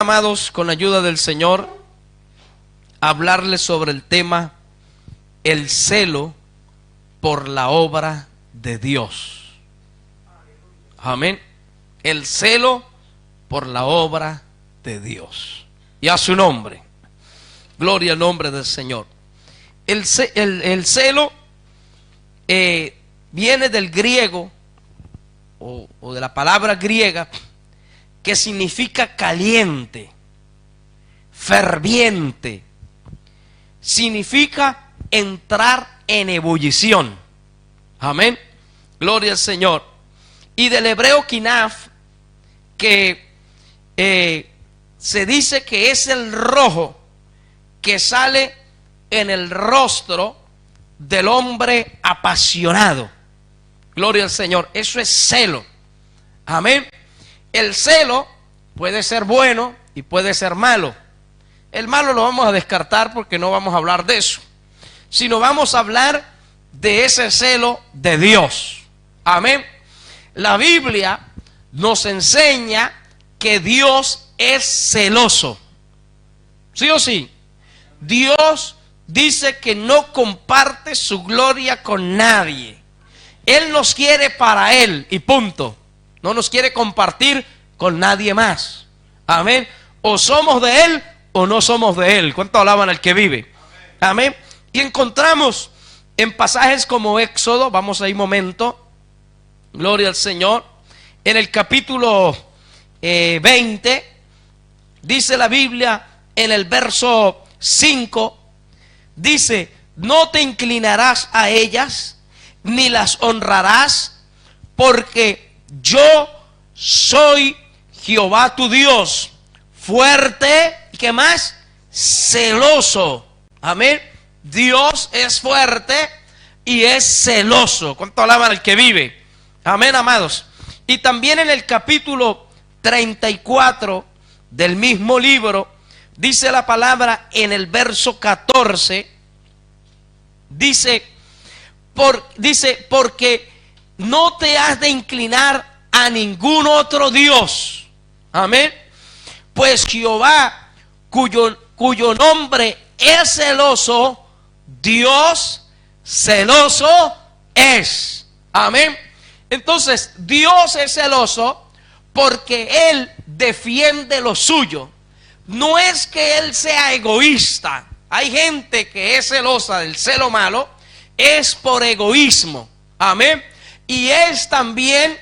amados, con la ayuda del Señor, hablarles sobre el tema el celo por la obra de Dios. Amén. El celo por la obra de Dios. Y a su nombre. Gloria al nombre del Señor. El celo viene del griego o de la palabra griega que significa caliente, ferviente. Significa entrar en ebullición. Amén. Gloria al Señor. Y del hebreo kinaf, que se dice que es el rojo que sale en el rostro del hombre apasionado. Gloria al Señor. Eso es celo. Amén. El celo puede ser bueno y puede ser malo. El malo lo vamos a descartar porque no vamos a hablar de eso, sino vamos a hablar de ese celo de Dios. Amén. La Biblia nos enseña que Dios es celoso. ¿Sí o sí? Dios dice que no comparte su gloria con nadie. Él nos quiere para Él y punto. No nos quiere compartir con nadie más. Amén. O somos de Él o no somos de Él. ¿Cuánto alaban al que vive? Amén. Y encontramos en pasajes como Éxodo, vamos a ir un momento, gloria al Señor, en el capítulo 20, dice la Biblia en el verso 5, dice: no te inclinarás a ellas, ni las honrarás, porque yo soy Jehová tu Dios, fuerte, ¿y qué más? Celoso. Amén. Dios es fuerte y es celoso. ¿Cuánto alaban al que vive? Amén, amados. Y también en el capítulo 34 del mismo libro, dice la palabra en el verso 14, dice, porque no te has de inclinar a ningún otro Dios. Amén. Pues Jehová, cuyo nombre es celoso, Dios celoso es. Amén. Entonces, Dios es celoso porque Él defiende lo suyo. No es que Él sea egoísta. Hay gente que es celosa del celo malo, es por egoísmo. Amén. Y es también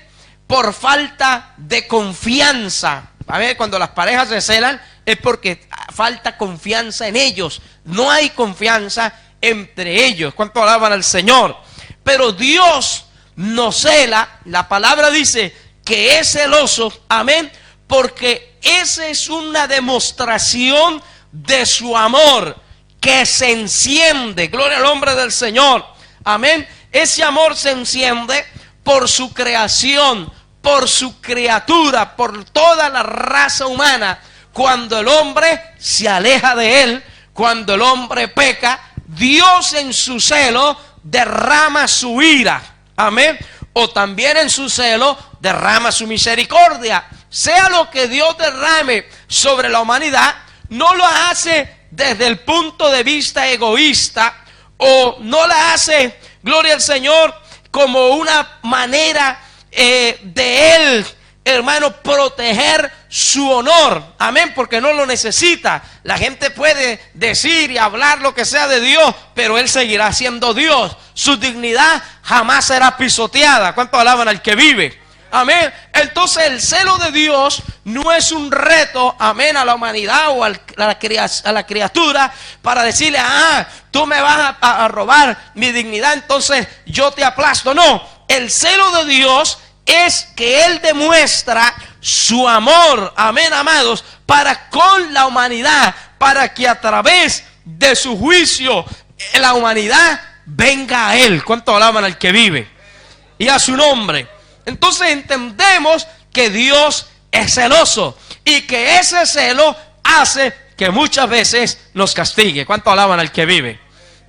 por falta de confianza. A ver, cuando las parejas se celan es porque falta confianza en ellos. No hay confianza entre ellos. ¿Cuánto alaban al Señor? Pero Dios nos cela. La palabra dice que es celoso. Amén. Porque esa es una demostración de su amor que se enciende. Gloria al nombre del Señor. Amén. Ese amor se enciende por su creación, por su criatura, por toda la raza humana. Cuando el hombre se aleja de Él, cuando el hombre peca, Dios en su celo derrama su ira. Amén. O también en su celo derrama su misericordia. Sea lo que Dios derrame sobre la humanidad, no lo hace desde el punto de vista egoísta, o no la hace, gloria al Señor, como una manera de Él, hermano, proteger su honor. Amén, porque no lo necesita. La gente puede decir y hablar lo que sea de Dios, pero Él seguirá siendo Dios. Su dignidad jamás será pisoteada. ¿Cuánto alaban al que vive? Amén. Entonces el celo de Dios no es un reto, amén, a la humanidad o a la criatura para decirle: tú me vas a robar mi dignidad, entonces yo te aplasto. No, el celo de Dios es que Él demuestra su amor, amén, amados, para con la humanidad, para que a través de su juicio la humanidad venga a Él. ¿Cuánto alaban al que vive? Y a su nombre. Entonces entendemos que Dios es celoso y que ese celo hace que muchas veces nos castigue. ¿Cuánto alaban al que vive?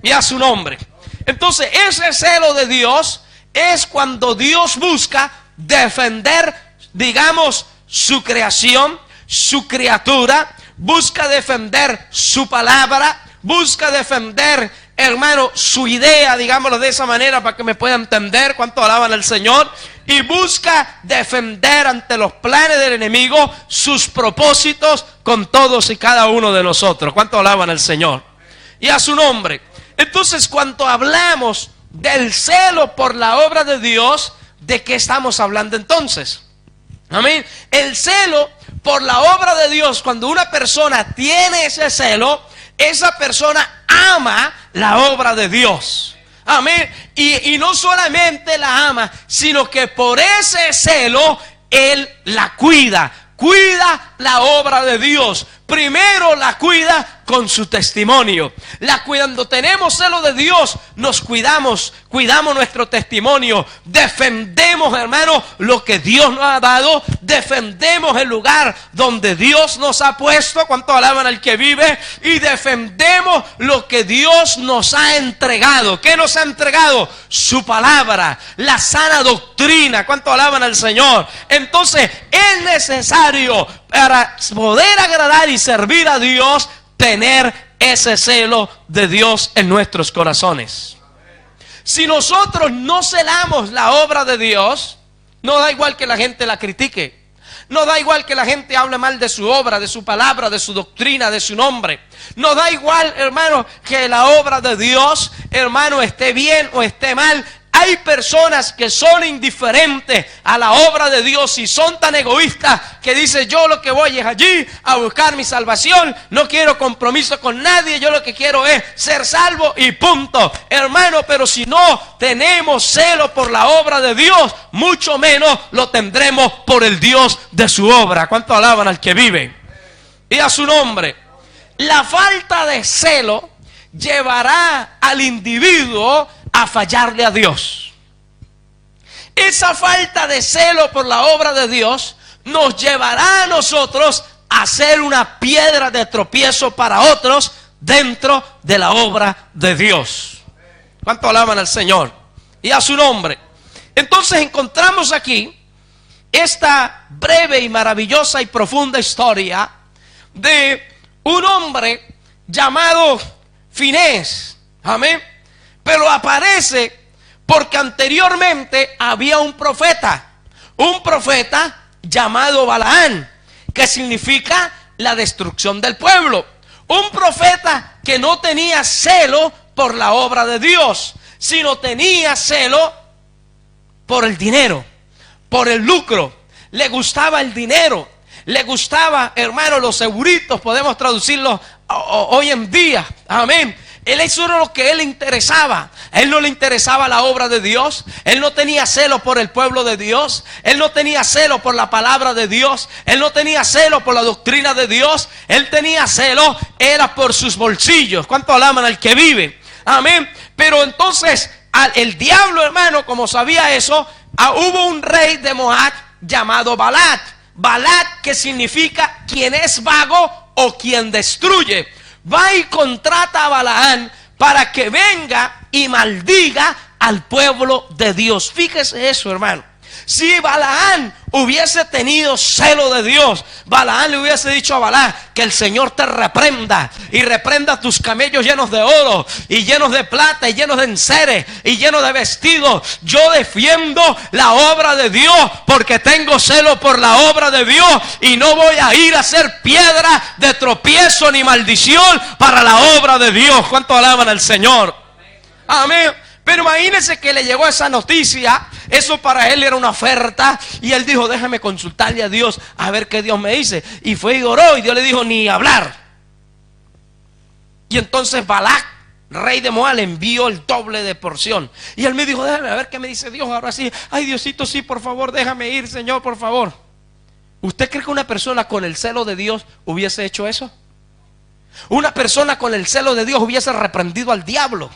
Y a su nombre. Entonces ese celo de Dios es cuando Dios busca defender, digamos, su creación, su criatura, busca defender su palabra, busca defender, hermano, su idea, digámoslo de esa manera para que me pueda entender. ¿Cuánto alaban al Señor? Y busca defender ante los planes del enemigo sus propósitos con todos y cada uno de nosotros. ¿Cuánto alaban al Señor? Y a su nombre. Entonces, cuando hablamos del celo por la obra de Dios, ¿de qué estamos hablando entonces? Amén. El celo por la obra de Dios, cuando una persona tiene ese celo, esa persona ama la obra de Dios. Amén. Y no solamente la ama, sino que por ese celo él la cuida. Cuida la obra de Dios. Primero la cuida con su testimonio. Cuando tenemos celo de Dios, nos cuidamos nuestro testimonio. Defendemos, hermano, lo que Dios nos ha dado. Defendemos el lugar donde Dios nos ha puesto. ¿Cuánto alaban al que vive? Y defendemos lo que Dios nos ha entregado. ¿Qué nos ha entregado? Su palabra, la sana doctrina. ¿Cuánto alaban al Señor? Entonces es necesario, para poder agradar y servir a Dios, tener ese celo de Dios en nuestros corazones. Si nosotros no celamos la obra de Dios, no da igual que la gente la critique, no da igual que la gente hable mal de su obra, de su palabra, de su doctrina, de su nombre. No da igual, hermano, que la obra de Dios, hermano, esté bien o esté mal. Hay personas que son indiferentes a la obra de Dios y son tan egoístas que dicen: yo lo que voy es allí a buscar mi salvación, no quiero compromiso con nadie, yo lo que quiero es ser salvo y punto. Hermano, pero si no tenemos celo por la obra de Dios, mucho menos lo tendremos por el Dios de su obra. ¿Cuánto alaban al que vive? Y a su nombre. La falta de celo llevará al individuo a fallarle a Dios. Esa falta de celo por la obra de Dios nos llevará a nosotros a ser una piedra de tropiezo para otros dentro de la obra de Dios. ¿Cuánto alaban al Señor? Y a su nombre. Entonces encontramos aquí esta breve y maravillosa y profunda historia de un hombre llamado Finés. Amén. Pero aparece porque anteriormente había un profeta llamado Balaán, que significa la destrucción del pueblo. Un profeta que no tenía celo por la obra de Dios, sino tenía celo por el dinero, por el lucro. Le gustaba el dinero, le gustaba, hermano, los seguritos, podemos traducirlo hoy en día. Amén. Eso era lo que él le interesaba. A él no le interesaba la obra de Dios. Él no tenía celo por el pueblo de Dios. Él no tenía celo por la palabra de Dios. Él no tenía celo por la doctrina de Dios. Él tenía celo, era por sus bolsillos. ¿Cuánto alaban al que vive? Amén. Pero entonces el diablo, hermano, como sabía eso, hubo un rey de Moab llamado Balat. Balat, que significa quien es vago o quien destruye. Va y contrata a Balaán para que venga y maldiga al pueblo de Dios. Fíjese eso, hermano. Si Balaán hubiese tenido celo de Dios, Balaán le hubiese dicho a Balaán: que el Señor te reprenda, y reprenda tus camellos llenos de oro, y llenos de plata, y llenos de enseres, y llenos de vestidos. Yo defiendo la obra de Dios porque tengo celo por la obra de Dios, y no voy a ir a ser piedra de tropiezo ni maldición para la obra de Dios. ¿Cuánto alaban al Señor? Amén. Pero imagínense que le llegó esa noticia. Eso para él era una oferta. Y él dijo: déjame consultarle a Dios a ver qué Dios me dice. Y fue y oró, y Dios le dijo: ni hablar. Y entonces Balac, rey de Moab, le envió el doble de porción. Y él me dijo: déjame a ver qué me dice Dios. Ahora sí, ay Diosito, sí, por favor, déjame ir, Señor, por favor. ¿Usted cree que una persona con el celo de Dios hubiese hecho eso? Una persona con el celo de Dios hubiese reprendido al diablo.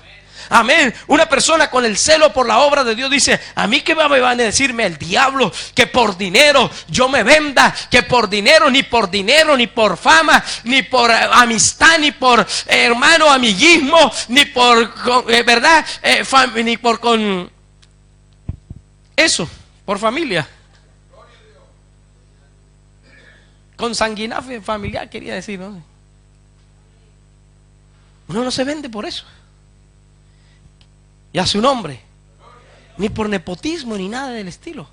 Amén. Una persona con el celo por la obra de Dios dice: a mí qué me van a decirme el diablo, que por dinero yo me venda, que por dinero, ni por fama, ni por amistad, ni por hermano amiguismo, ni por verdad, ni por con eso, por familia. consanguinidad familiar, quería decir, ¿no? Uno no se vende por eso. Y a su nombre. Ni por nepotismo, ni nada del estilo.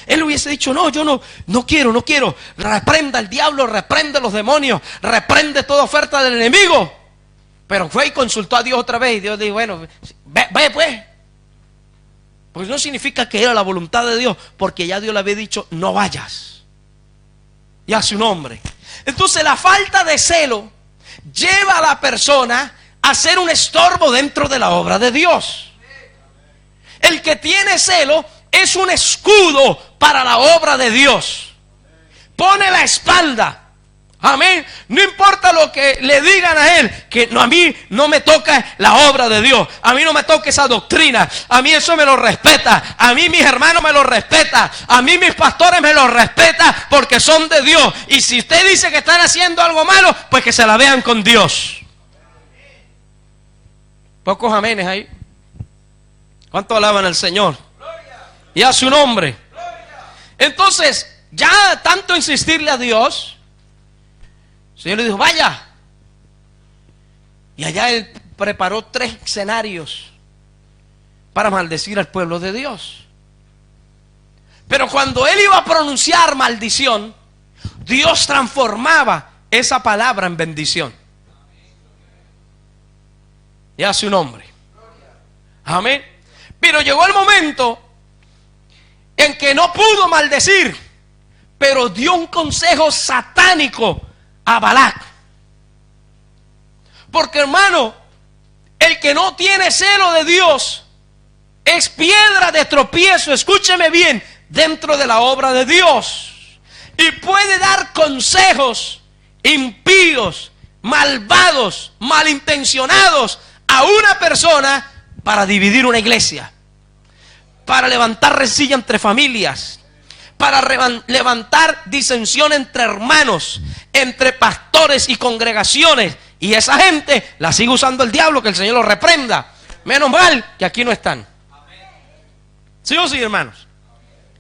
Él hubiese dicho, no, yo no quiero. Reprenda al diablo, reprende los demonios, reprende toda oferta del enemigo. Pero fue y consultó a Dios otra vez. Y Dios dijo, bueno, ve pues. Pues no significa que era la voluntad de Dios, porque ya Dios le había dicho, no vayas. Y a su nombre. Entonces la falta de celo lleva a la persona a ser un estorbo dentro de la obra de Dios. El que tiene celo es un escudo para la obra de Dios. Pone la espalda. Amén. No importa lo que le digan a él, que no, a mí no me toca la obra de Dios. A mí no me toca esa doctrina. A mí eso me lo respeta. A mí mis hermanos me lo respetan. A mí mis pastores me lo respetan porque son de Dios. Y si usted dice que están haciendo algo malo, pues que se la vean con Dios. Pocos amenes ahí. ¿Cuánto alaban al Señor? Y a su nombre. Entonces, ya tanto insistirle a Dios, el Señor le dijo, vaya. Y allá él preparó 3 escenarios para maldecir al pueblo de Dios. Pero cuando él iba a pronunciar maldición, Dios transformaba esa palabra en bendición. Y a su nombre. Amén. Pero llegó el momento en que no pudo maldecir, pero dio un consejo satánico a Balac. Porque, hermano, el que no tiene celo de Dios es piedra de tropiezo, escúcheme bien, dentro de la obra de Dios. Y puede dar consejos impíos, malvados, malintencionados a una persona para dividir una iglesia, para levantar rencilla entre familias, para levantar disensión entre hermanos, entre pastores y congregaciones. Y esa gente la sigue usando el diablo, que el Señor los reprenda. Menos mal que aquí no están. ¿Sí o sí, hermanos?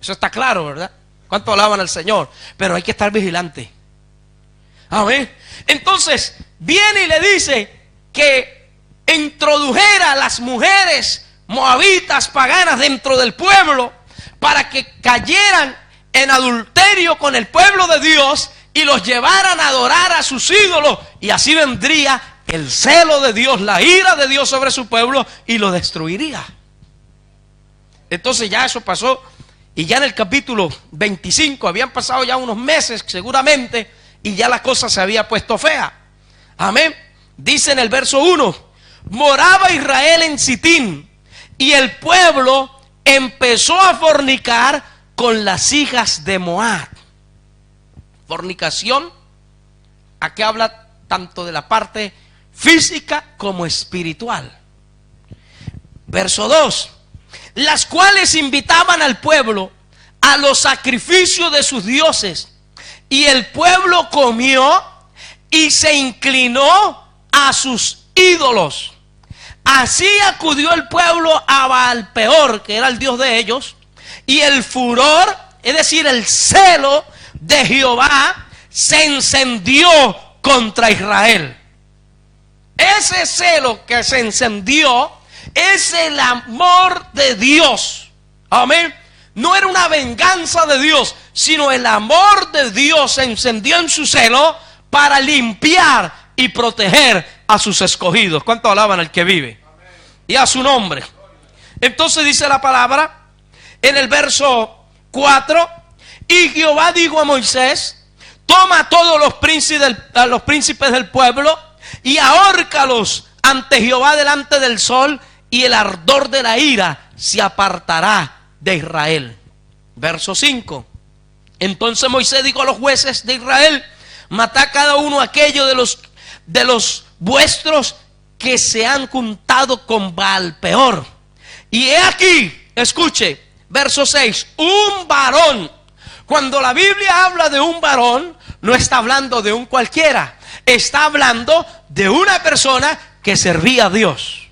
Eso está claro, ¿verdad? ¿Cuánto alaban al Señor? Pero hay que estar vigilante. Amén. Entonces viene y le dice que introdujera a las mujeres moabitas paganas dentro del pueblo para que cayeran en adulterio con el pueblo de Dios y los llevaran a adorar a sus ídolos, y así vendría el celo de Dios, la ira de Dios sobre su pueblo, y lo destruiría. Entonces ya eso pasó, y ya en el capítulo 25 habían pasado ya unos meses seguramente, y ya la cosa se había puesto fea. Amén. Dice en el verso 1: moraba Israel en Sitín, y el pueblo empezó a fornicar con las hijas de Moab. Fornicación, aquí habla tanto de la parte física como espiritual. Verso 2: las cuales invitaban al pueblo a los sacrificios de sus dioses, y el pueblo comió y se inclinó a sus ídolos. Así acudió el pueblo a Baal-peor, que era el dios de ellos, y el furor, es decir, el celo de Jehová se encendió contra Israel. Ese celo que se encendió es el amor de Dios. Amén. No era una venganza de Dios, sino el amor de Dios se encendió en su celo para limpiar y proteger a sus escogidos. ¿Cuánto alaban al que vive? Y a su nombre. Entonces dice la palabra en el verso 4: y Jehová dijo a Moisés: toma a todos los príncipes del pueblo y ahórcalos ante Jehová delante del sol, y el ardor de la ira se apartará de Israel. Verso 5: entonces Moisés dijo a los jueces de Israel: matad cada uno aquello de los vuestros que se han juntado con Baal-peor. Y he aquí, escuche, verso 6, un varón. Cuando la Biblia habla de un varón, no está hablando de un cualquiera, está hablando de una persona que servía a Dios,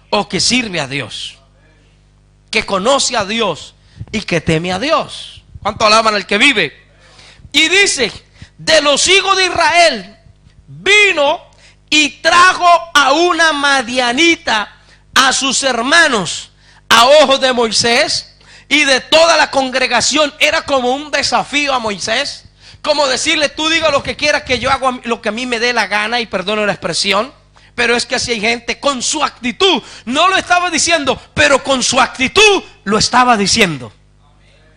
o que sirve a Dios, que conoce a Dios y que teme a Dios. ¿Cuánto alaban al que vive? Y dice: de los hijos de Israel vino y trajo a una madianita a sus hermanos a ojos de Moisés y de toda la congregación. Era como un desafío a Moisés, como decirle: tú diga lo que quieras, que yo hago lo que a mí me dé la gana, y perdono la expresión. Pero es que así hay gente con su actitud. No lo estaba diciendo, pero con su actitud lo estaba diciendo.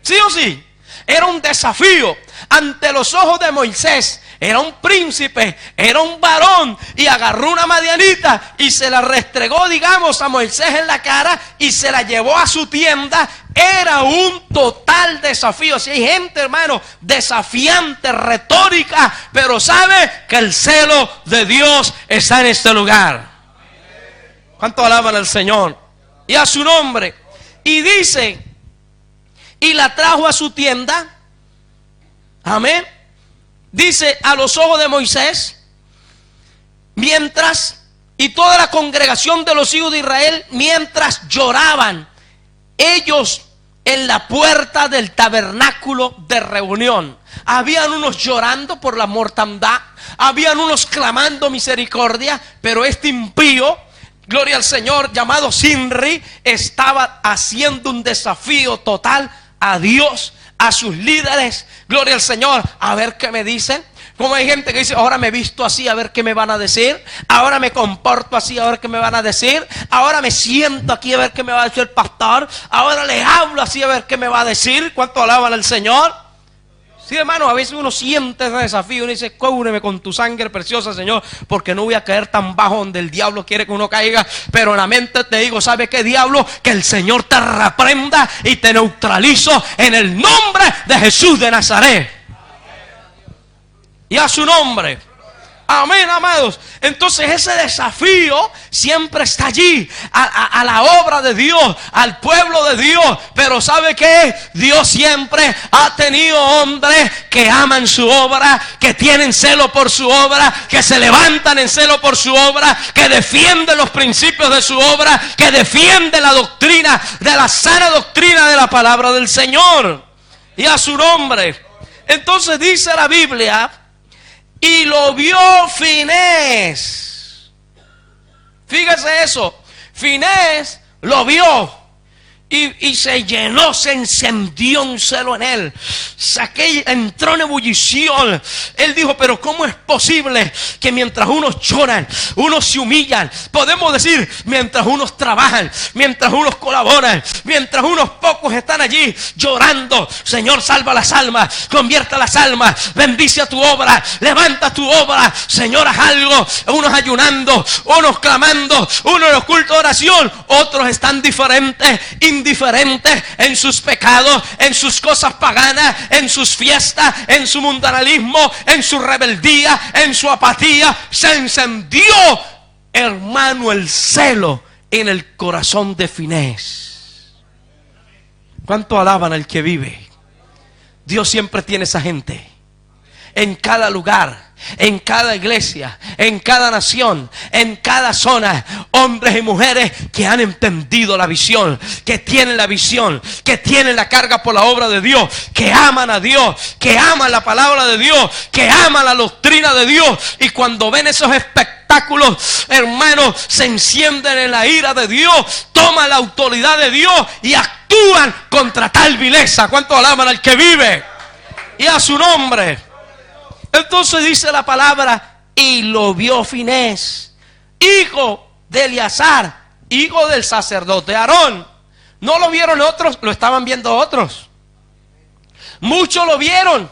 ¿Sí o sí? Era un desafío ante los ojos de Moisés. Era un príncipe, era un varón, y agarró una madianita y se la restregó, digamos, a Moisés en la cara y se la llevó a su tienda. Era un total desafío. Si hay gente, hermano, desafiante, retórica, pero sabe que el celo de Dios está en este lugar. ¿Cuánto alaban al Señor? Y a su nombre. Y dice, y la trajo a su tienda. Amén. Dice, a los ojos de Moisés, mientras, y toda la congregación de los hijos de Israel, mientras lloraban ellos en la puerta del tabernáculo de reunión. Habían unos llorando por la mortandad, habían unos clamando misericordia, pero este impío, gloria al Señor, llamado Sinri, estaba haciendo un desafío total a Dios, a sus líderes. Gloria al Señor. A ver qué me dicen. Como hay gente que dice: ahora me he visto así, a ver qué me van a decir. Ahora me comporto así, a ver qué me van a decir. Ahora me siento aquí, a ver qué me va a decir el pastor. Ahora le hablo así, a ver qué me va a decir. ¿Cuánto alaban al Señor? Sí, hermano, a veces uno siente ese desafío. Uno dice: cúbreme con tu sangre preciosa, Señor, porque no voy a caer tan bajo donde el diablo quiere que uno caiga. Pero en la mente te digo: ¿sabe qué, diablo? Que el Señor te reprenda y te neutralizo en el nombre de Jesús de Nazaret. Y a su nombre. Amén, amados. Entonces ese desafío siempre está allí, a la obra de Dios, al pueblo de Dios. Pero ¿sabe qué? Dios siempre ha tenido hombres que aman su obra, que tienen celo por su obra, que se levantan en celo por su obra, que defienden los principios de su obra, que defienden la doctrina, de la sana doctrina de la palabra del Señor. Y a su nombre. Entonces dice la Biblia: y lo vio Finés. Fíjese eso. Finés lo vio. Y se llenó, se encendió un celo en él. Entró en ebullición. Él dijo: pero ¿cómo es posible que mientras unos lloran, unos se humillan? Podemos decir, mientras unos trabajan, mientras unos colaboran, mientras unos pocos están allí llorando: Señor, salva las almas, convierta las almas, bendice a tu obra, levanta tu obra, Señor, haz algo. Unos ayunando, unos clamando, unos en los cultos de oración, otros están indiferentes en sus pecados, en sus cosas paganas, en sus fiestas, en su mundanalismo, en su rebeldía, en su apatía. Se encendió, hermano, el celo en el corazón de Finés. ¿Cuánto alaban al que vive? Dios siempre tiene esa gente en cada lugar, en cada iglesia, en cada nación, en cada zona. Hombres y mujeres que han entendido la visión, que tienen la visión, que tienen la carga por la obra de Dios, que aman a Dios, que aman la palabra de Dios, que aman la doctrina de Dios. Y cuando ven esos espectáculos, hermanos, se encienden en la ira de Dios, toman la autoridad de Dios y actúan contra tal vileza. ¿Cuánto alaban al que vive? Y a su nombre. Entonces dice la palabra: y lo vio Finés, hijo de Eleazar, hijo del sacerdote Aarón. No lo vieron otros, lo estaban viendo otros. Muchos lo vieron,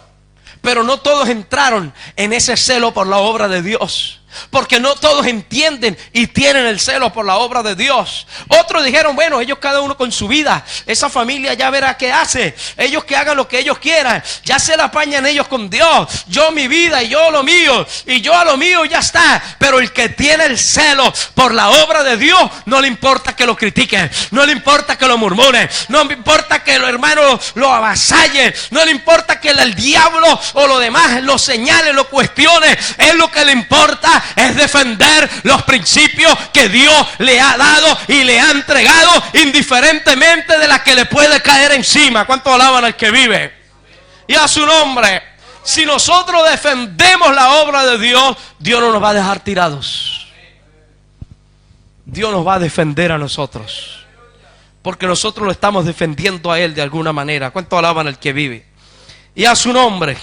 pero no todos entraron en ese celo por la obra de Dios. Porque no todos entienden y tienen el celo por la obra de Dios. Otros dijeron: bueno, ellos cada uno con su vida, esa familia ya verá qué hace, ellos que hagan lo que ellos quieran, ya se la apañan ellos con Dios. Yo mi vida y yo lo mío, y yo a lo mío ya está. Pero el que tiene el celo por la obra de Dios, no le importa que lo critiquen, no le importa que lo murmuren, no le importa que los hermanos lo avasallen, no le importa que el diablo o lo demás lo señale, lo cuestione. Es lo que le importa, es defender los principios que Dios le ha dado y le ha entregado, indiferentemente de la que le puede caer encima. ¿Cuánto alaban al que vive? Y a su nombre. Si nosotros defendemos la obra de Dios, Dios no nos va a dejar tirados. Dios nos va a defender a nosotros, porque nosotros lo estamos defendiendo a Él de alguna manera. ¿Cuánto alaban al que vive? Y a su nombre.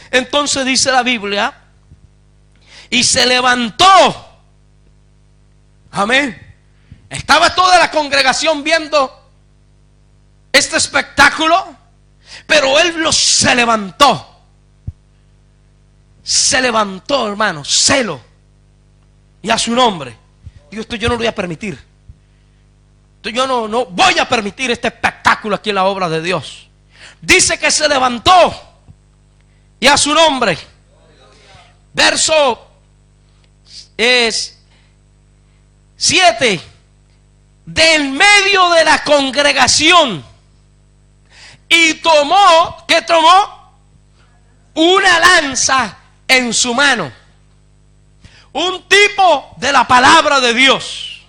Entonces dice la Biblia, y se levantó. Amén. Estaba toda la congregación viendo este espectáculo, pero él se levantó. Se levantó, hermano, celo. Y a su nombre. Digo, esto yo no lo voy a permitir. Esto yo no voy a permitir este espectáculo aquí en la obra de Dios. Dice que se levantó. Y a su nombre. Verso 7. Del medio de la congregación. Y tomó, ¿qué tomó? Una lanza en su mano. Un tipo de la palabra de Dios.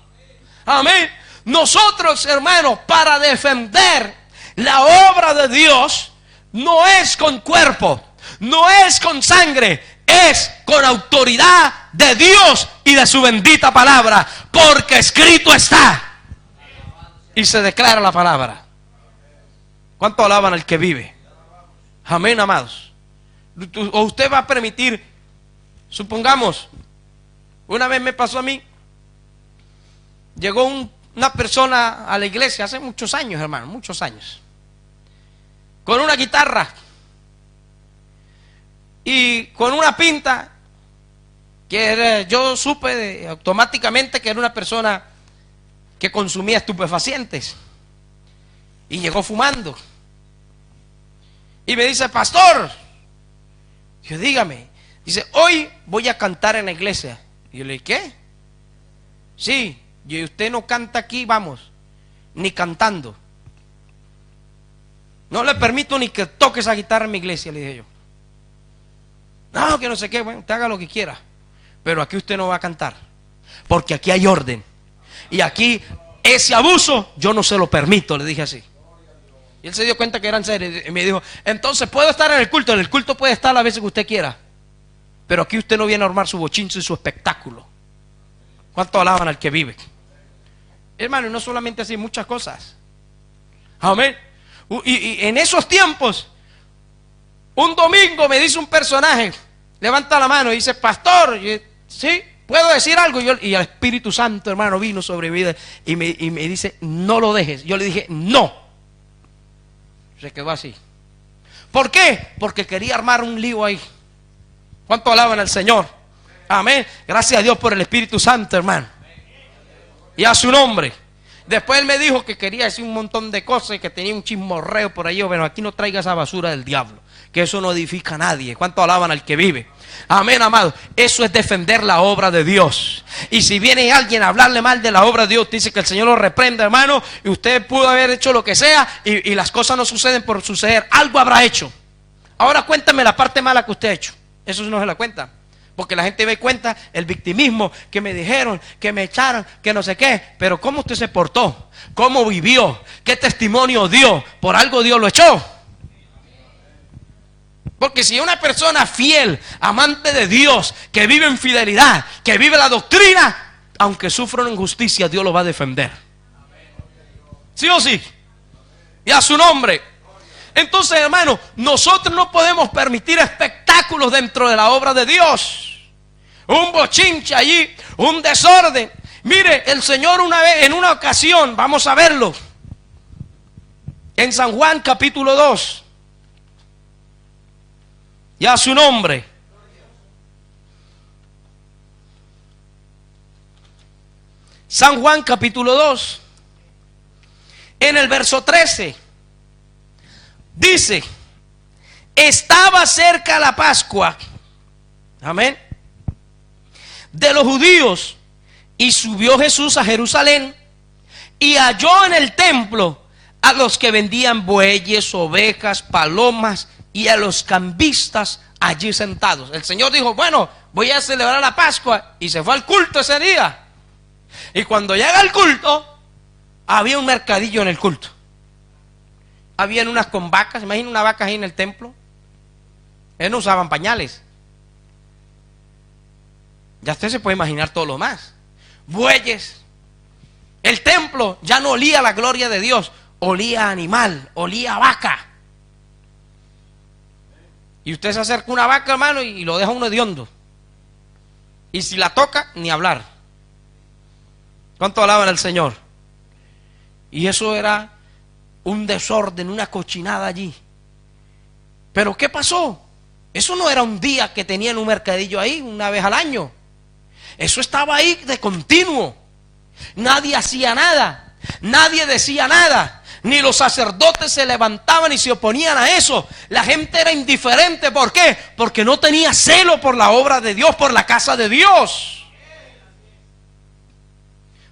Amén. Nosotros, hermanos, para defender la obra de Dios, no es con cuerpo, no es con sangre, es con autoridad de Dios y de su bendita palabra, porque escrito está. Y se declara la palabra. ¿Cuánto alaban al que vive? Amén, amados. O usted va a permitir, supongamos, una vez me pasó a mí, llegó una persona a la iglesia hace muchos años, hermano, muchos años, con una guitarra y con una pinta que yo supe automáticamente que era una persona que consumía estupefacientes, y llegó fumando y me dice: pastor, yo, dígame. Dice: hoy voy a cantar en la iglesia. Y yo le dije: ¿qué? Sí. Y usted no canta aquí, vamos, ni cantando. No le permito ni que toque esa guitarra en mi iglesia, le dije yo. No, que no sé qué. Bueno, usted haga lo que quiera, pero aquí usted no va a cantar, porque aquí hay orden. Y aquí ese abuso yo no se lo permito, le dije así. Y él se dio cuenta que era en serio y me dijo: entonces puedo estar en el culto. En el culto puede estar las veces que usted quiera, pero aquí usted no viene a armar su bochincho y su espectáculo. ¿Cuánto alaban al que vive? Hermano, no solamente así, muchas cosas. Amén. Y en esos tiempos, un domingo me dice un personaje, levanta la mano y dice: pastor, ¿sí? ¿Puedo decir algo? Y el Espíritu Santo, hermano, vino sobre mi vida y me dice: no lo dejes. Yo le dije: no. Se quedó así. ¿Por qué? Porque quería armar un lío ahí. ¿Cuánto alaban al Señor? Amén. Gracias a Dios por el Espíritu Santo, hermano. Y a su nombre. Después él me dijo que quería decir un montón de cosas y que tenía un chismorreo por ahí. Bueno, aquí no traiga esa basura del diablo, que eso no edifica a nadie. ¿Cuánto alaban al que vive? Amén, amado. Eso es defender la obra de Dios. Y si viene alguien a hablarle mal de la obra de Dios, dice que el Señor lo reprenda, hermano. Y usted pudo haber hecho lo que sea y las cosas no suceden por suceder. Algo habrá hecho. Ahora cuéntame la parte mala que usted ha hecho. Eso no se la cuenta, porque la gente ve cuenta el victimismo, que me dijeron, que me echaron, que no sé qué. Pero ¿cómo usted se portó? ¿Cómo vivió? ¿Qué testimonio dio? Por algo Dios lo echó. Porque si una persona fiel, amante de Dios, que vive en fidelidad, que vive la doctrina, aunque sufra una injusticia, Dios lo va a defender. ¿Sí o sí? Y a su nombre. Entonces, hermano, nosotros no podemos permitir espectáculos dentro de la obra de Dios. Un bochinche allí, un desorden. Mire, el Señor una vez, en una ocasión, vamos a verlo, en San Juan capítulo 2. Y a su nombre. San Juan capítulo 2. En el verso 13. Dice: estaba cerca la Pascua, amén, de los judíos, y subió Jesús a Jerusalén y halló en el templo a los que vendían bueyes, ovejas, palomas y a los cambistas allí sentados. El Señor dijo: bueno, voy a celebrar la Pascua, y se fue al culto ese día. Y cuando llega al culto, había un mercadillo en el culto. Habían unas con vacas, imagina una vaca ahí en el templo. Ellos no usaban pañales. Ya usted se puede imaginar todo lo más. Bueyes. El templo ya no olía a la gloria de Dios, olía a animal, olía a vaca. Y usted se acerca a una vaca, hermano, y lo deja uno hediondo. Y si la toca, ni hablar. ¿Cuánto alaban al Señor? Y eso era un desorden, una cochinada allí. Pero ¿qué pasó? Eso no era un día que tenían un mercadillo ahí, una vez al año. Eso estaba ahí de continuo. Nadie hacía nada, nadie decía nada, ni los sacerdotes se levantaban y se oponían a eso. La gente era indiferente. ¿Por qué? Porque no tenía celo por la obra de Dios, por la casa de Dios.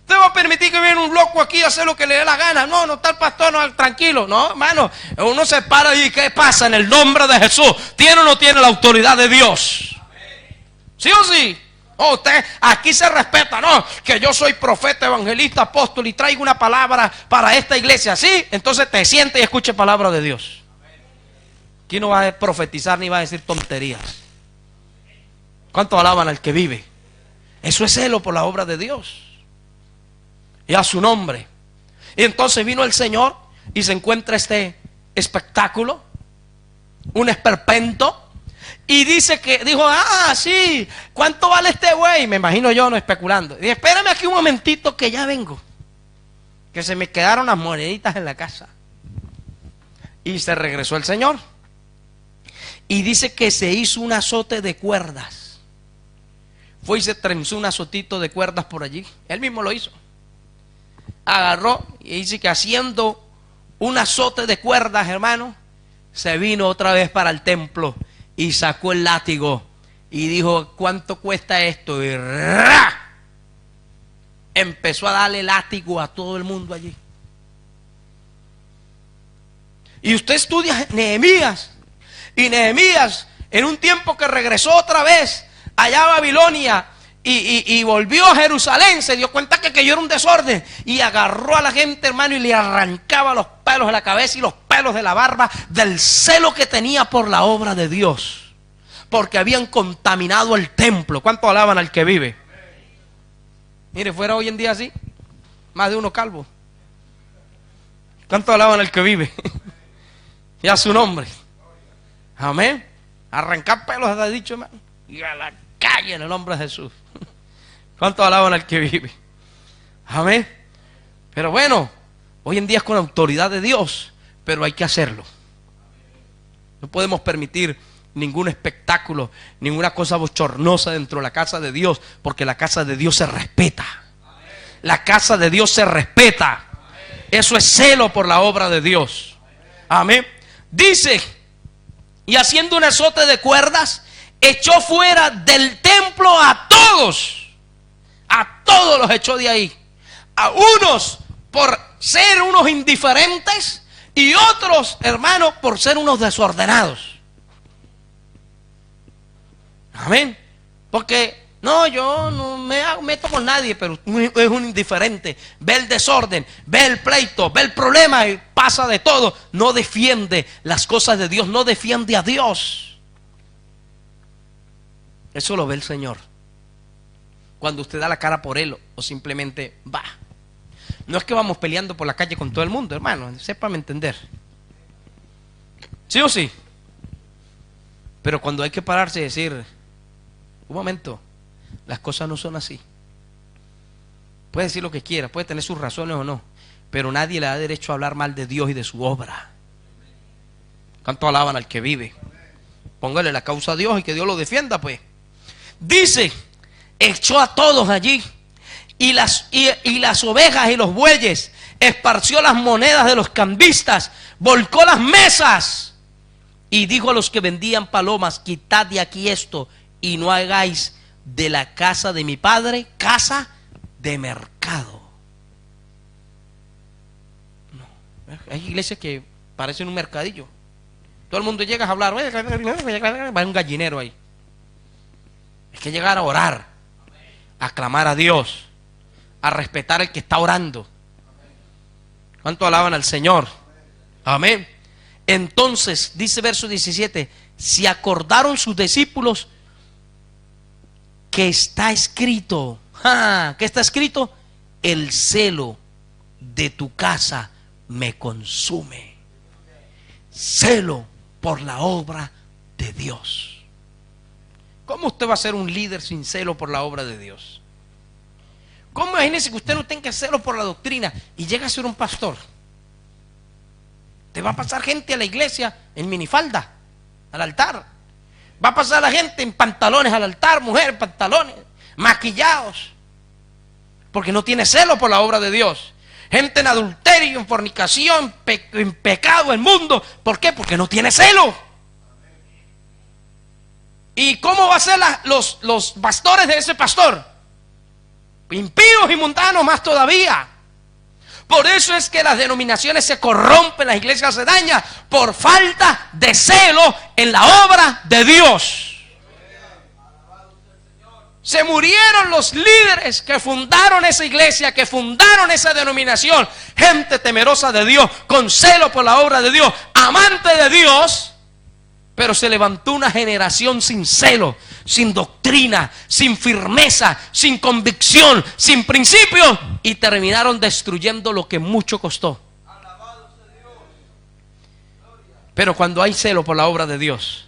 ¿Usted va a permitir que viene un loco aquí a hacer lo que le dé la gana? No, no está el pastor, no, tranquilo. No, hermano, uno se para y ¿qué pasa? En el nombre de Jesús, ¿tiene o no tiene la autoridad de Dios? ¿Sí o sí? Oh, usted aquí se respeta, no, que yo soy profeta, evangelista, apóstol y traigo una palabra para esta iglesia. ¿Sí? Entonces te siente y escuche palabra de Dios. Aquí no va a profetizar ni va a decir tonterías. ¿Cuánto alaban al que vive? Eso es celo por la obra de Dios y a su nombre. Y entonces vino el Señor y se encuentra este espectáculo, un esperpento. Y dice que, dijo, sí, ¿cuánto vale este güey? Me imagino yo, no especulando. Y dije, espérame aquí un momentito que ya vengo. Que se me quedaron las moneditas en la casa. Y se regresó el Señor. Y dice que se hizo un azote de cuerdas. Fue y se trenzó un azotito de cuerdas por allí. Él mismo lo hizo. Agarró y dice que haciendo un azote de cuerdas, hermano, se vino otra vez para el templo. Y sacó el látigo y dijo, ¿cuánto cuesta esto? Y ¡ra! Empezó a darle látigo a todo el mundo allí. Y usted estudia Nehemías. Y Nehemías, en un tiempo que regresó otra vez allá a Babilonia y volvió a Jerusalén, se dio cuenta que aquello era un desorden. Y agarró a la gente, hermano, y le arrancaba los pelos de la cabeza y los pelos de la barba del celo que tenía por la obra de Dios, porque habían contaminado el templo. ¿Cuánto alaban al que vive? Mire, fuera hoy en día así, más de uno calvo. ¿Cuánto alaban al que vive? Y a su nombre. Amén. Arrancar pelos, ha dicho, hermano, y a la calle en el nombre de Jesús. ¿Cuánto alaban al que vive? Amén. Pero bueno, hoy en día es con la autoridad de Dios, pero hay que hacerlo. No podemos permitir ningún espectáculo, ninguna cosa bochornosa dentro de la casa de Dios, porque la casa de Dios se respeta. La casa de Dios se respeta. Eso es celo por la obra de Dios. Amén. Dice, y haciendo un azote de cuerdas, echó fuera del templo a todos los echó de ahí. A unos por ser unos indiferentes y otros, hermanos, por ser unos desordenados. Amén. Porque no, yo no me meto con nadie, pero es un indiferente. Ve el desorden, ve el pleito, ve el problema y pasa de todo. No defiende las cosas de Dios, no defiende a Dios. Eso lo ve el Señor cuando usted da la cara por Él o simplemente va. No es que vamos peleando por la calle con todo el mundo, hermano, sépame entender. ¿Sí o sí? Pero cuando hay que pararse y decir, un momento, las cosas no son así. Puede decir lo que quiera, puede tener sus razones o no, pero nadie le da derecho a hablar mal de Dios y de su obra. ¿Cuánto alaban al que vive? Póngale la causa a Dios y que Dios lo defienda, pues. Dice, echó a todos allí y las ovejas y los bueyes, esparció las monedas de los cambistas, volcó las mesas y dijo a los que vendían palomas, quitad de aquí esto y no hagáis de la casa de mi padre casa de mercado. No, hay iglesias que parecen un mercadillo. Todo el mundo llega a hablar, va un gallinero ahí. Hay que llegar a orar, a clamar a Dios, a respetar al que está orando. ¿Cuánto alaban al Señor? Amén. Entonces, dice verso 17, se acordaron sus discípulos que está escrito, ¿qué está escrito? El celo de tu casa me consume. Celo por la obra de Dios. ¿Cómo usted va a ser un líder sin celo por la obra de Dios? ¿Cómo imagínese que usted no tenga celo por la doctrina y llega a ser un pastor? Te va a pasar gente a la iglesia en minifalda, al altar. Va a pasar la gente en pantalones al altar, mujeres en pantalones, maquillados, porque no tiene celo por la obra de Dios. Gente en adulterio, en fornicación, en pecado, en mundo. ¿Por qué? Porque no tiene celo. ¿Y cómo va a ser los pastores de ese pastor? Impíos y mundanos más todavía. Por eso es que las denominaciones se corrompen, las iglesias se dañan por falta de celo en la obra de Dios. Se murieron los líderes que fundaron esa iglesia, que fundaron esa denominación. Gente temerosa de Dios, con celo por la obra de Dios, amante de Dios. Pero se levantó una generación sin celo, sin doctrina, sin firmeza, sin convicción, sin principios, y terminaron destruyendo lo que mucho costó. Pero cuando hay celo por la obra de Dios,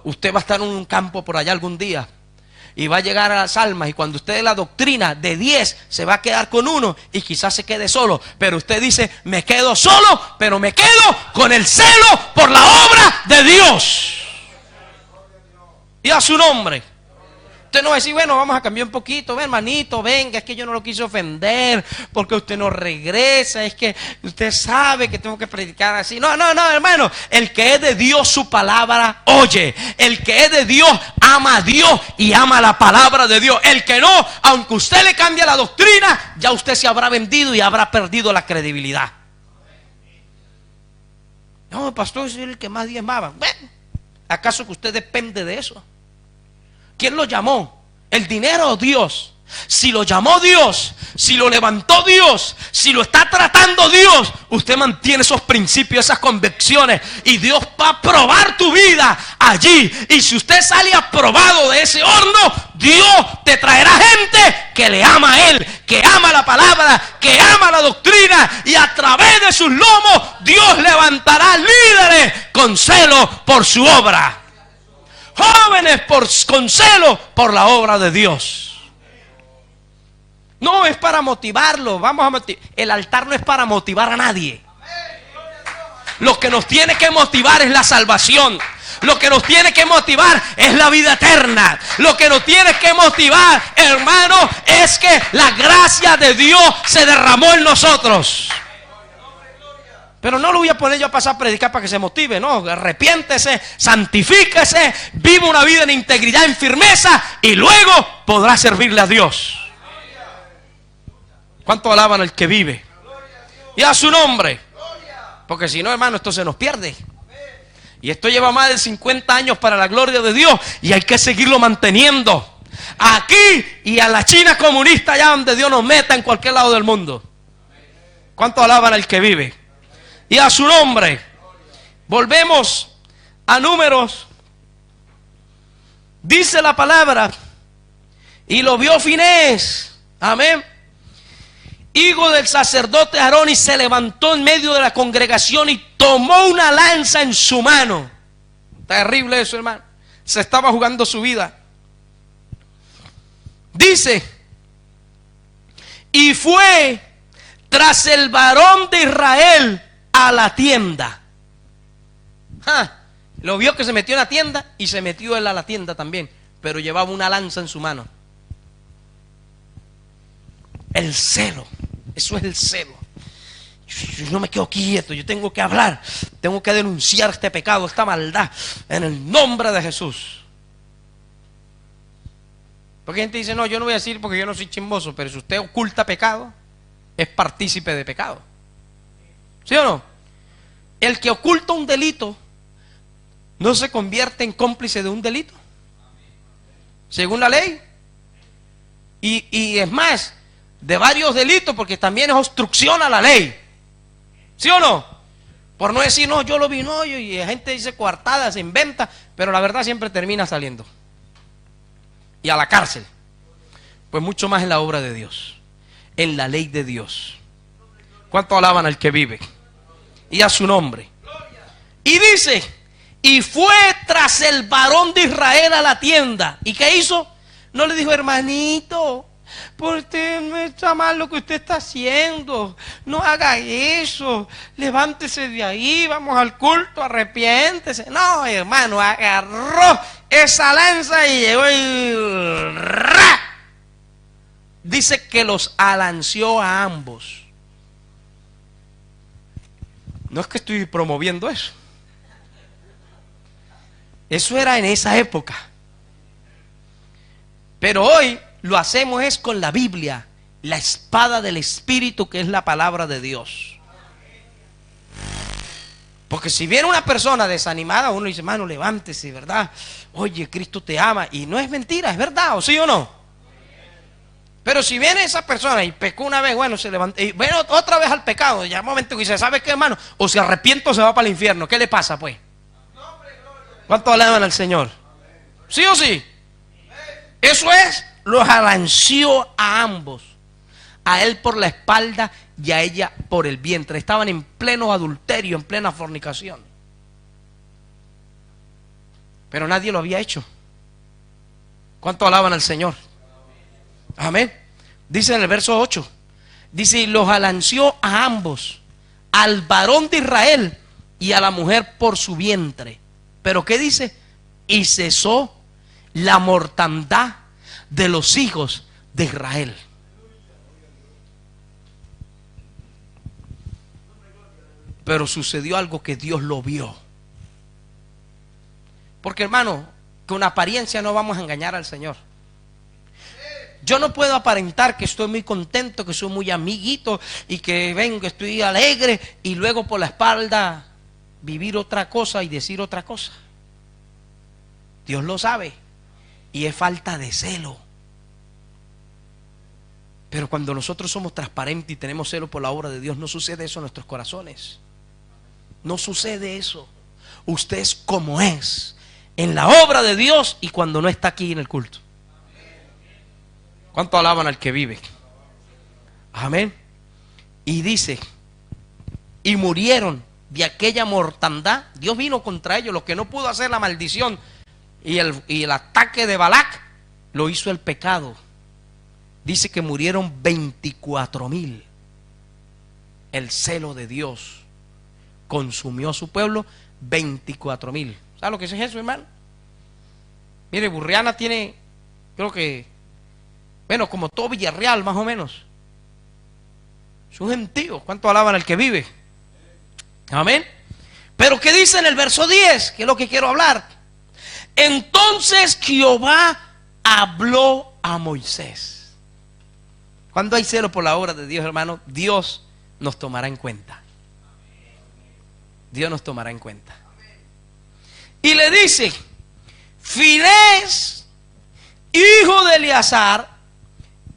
usted va a estar en un campo por allá algún día y va a llegar a las almas, y cuando usted dé la doctrina de 10 se va a quedar con uno y quizás se quede solo, pero usted dice: me quedo solo, pero me quedo con el celo por la obra de Dios y a su nombre. Usted no va a decir: bueno, vamos a cambiar un poquito, ven, hermanito, venga, es que yo no lo quise ofender porque usted no regresa, es que usted sabe que tengo que predicar así. No, hermano, el que es de Dios su palabra oye. El que es de Dios ama a Dios y ama la palabra de Dios. El que no, aunque usted le cambie la doctrina, ya usted se habrá vendido y habrá perdido la credibilidad. No, pastor, es el que más diezmaba. Bueno, ¿acaso que usted depende de eso? ¿Quién lo llamó? ¿El dinero o Dios? Si lo llamó Dios, si lo levantó Dios, si lo está tratando Dios, usted mantiene esos principios, esas convicciones, y Dios va a probar tu vida allí. Y si usted sale aprobado de ese horno, Dios te traerá gente que le ama a Él, que ama la palabra, que ama la doctrina, y a través de sus lomos Dios levantará líderes con celo por su obra. Jóvenes con celo por la obra de Dios. No es para motivarlo. El altar no es para motivar a nadie. Lo que nos tiene que motivar es la salvación. Lo que nos tiene que motivar es la vida eterna. Lo que nos tiene que motivar, hermano, es que la gracia de Dios se derramó en nosotros. Pero no lo voy a poner yo a pasar a predicar para que se motive. No, arrepiéntese, santifíquese, viva una vida en integridad, en firmeza, y luego podrá servirle a Dios. ¿Cuánto alaban al que vive? Y a su nombre. Porque si no, hermano, esto se nos pierde. Y esto lleva más de 50 años para la gloria de Dios, y hay que seguirlo manteniendo. Aquí y a la China comunista, allá donde Dios nos meta, en cualquier lado del mundo. ¿Cuánto alaban al que vive? Y a su nombre. Volvemos a Números. Dice la palabra: y lo vio Finés, amén, hijo del sacerdote Aarón, y se levantó en medio de la congregación y tomó una lanza en su mano. Terrible eso, hermano. Se estaba jugando su vida. Dice: y fue tras el varón de Israel a la tienda. Lo vio que se metió en la tienda, y se metió él a la tienda también, pero llevaba una lanza en su mano. El celo, eso es el celo. Yo no me quedo quieto, yo tengo que hablar, tengo que denunciar este pecado, esta maldad, en el nombre de Jesús. Porque gente dice: no, yo no voy a decir porque yo no soy chismoso, pero si usted oculta pecado, es partícipe de pecado. ¿Sí o no? El que oculta un delito no se convierte en cómplice de un delito, según la ley. Y es más, de varios delitos, porque también es obstrucción a la ley. ¿Sí o no? Por no decir, no, yo lo vi, no, y la gente dice coartadas, se inventa, pero la verdad siempre termina saliendo. Y a la cárcel. Pues mucho más en la obra de Dios, en la ley de Dios. ¿Cuánto alaban al que vive? Y a su nombre. Y dice, y fue tras el varón de Israel a la tienda. ¿Y qué hizo? No le dijo, hermanito, por usted no está mal lo que usted está haciendo, no haga eso, levántese de ahí, vamos al culto, arrepiéntese. No, hermano, agarró esa lanza y llegó y ¡ra! Dice que los alanceó a ambos. No es que estoy promoviendo eso. Eso era en esa época. Pero hoy lo hacemos es con la Biblia, la espada del Espíritu, que es la palabra de Dios. Porque si viene una persona desanimada, uno dice, hermano, levántese, ¿verdad? Oye, Cristo te ama. Y no es mentira, es verdad, ¿o sí o no? Pero si viene esa persona y pecó una vez, bueno, se levanta y viene otra vez al pecado, ya un momento que dice, ¿sabe qué, hermano? O se arrepiente o se va para el infierno. ¿Qué le pasa, pues? ¿Cuánto alaban al Señor? ¿Sí o sí? Eso es, los alanceó a ambos. A él por la espalda y a ella por el vientre. Estaban en pleno adulterio, en plena fornicación. Pero nadie lo había hecho. ¿Cuánto alaban al Señor? Amén. Dice en el verso 8. Dice, y los alanceó a ambos, al varón de Israel y a la mujer por su vientre. Pero ¿qué dice? Y cesó la mortandad de los hijos de Israel. Pero sucedió algo que Dios lo vio. Porque, hermano, con apariencia no vamos a engañar al Señor. Yo no puedo aparentar que estoy muy contento, que soy muy amiguito y que vengo, estoy alegre y luego por la espalda vivir otra cosa y decir otra cosa. Dios lo sabe y es falta de celo. Pero cuando nosotros somos transparentes y tenemos celo por la obra de Dios, no sucede eso en nuestros corazones. No sucede eso. Usted es como es en la obra de Dios y cuando no está aquí en el culto. ¿Cuánto alaban al que vive? Amén. Y dice, y murieron de aquella mortandad. Dios vino contra ellos. Lo que no pudo hacer la maldición y el ataque de Balac, lo hizo el pecado. Dice que murieron 24,000. El celo de Dios consumió a su pueblo. 24,000. ¿Sabe lo que es eso, hermano? Mire, Burriana tiene, creo que, bueno, como todo Villarreal, más o menos. Es un gentío. ¿Cuánto alaban al que vive? Amén. Pero ¿qué dice en el verso 10? Que es lo que quiero hablar. Entonces Jehová habló a Moisés. Cuando hay celo por la obra de Dios, hermano, Dios nos tomará en cuenta. Dios nos tomará en cuenta. Y le dice, Finés, hijo de Eleazar,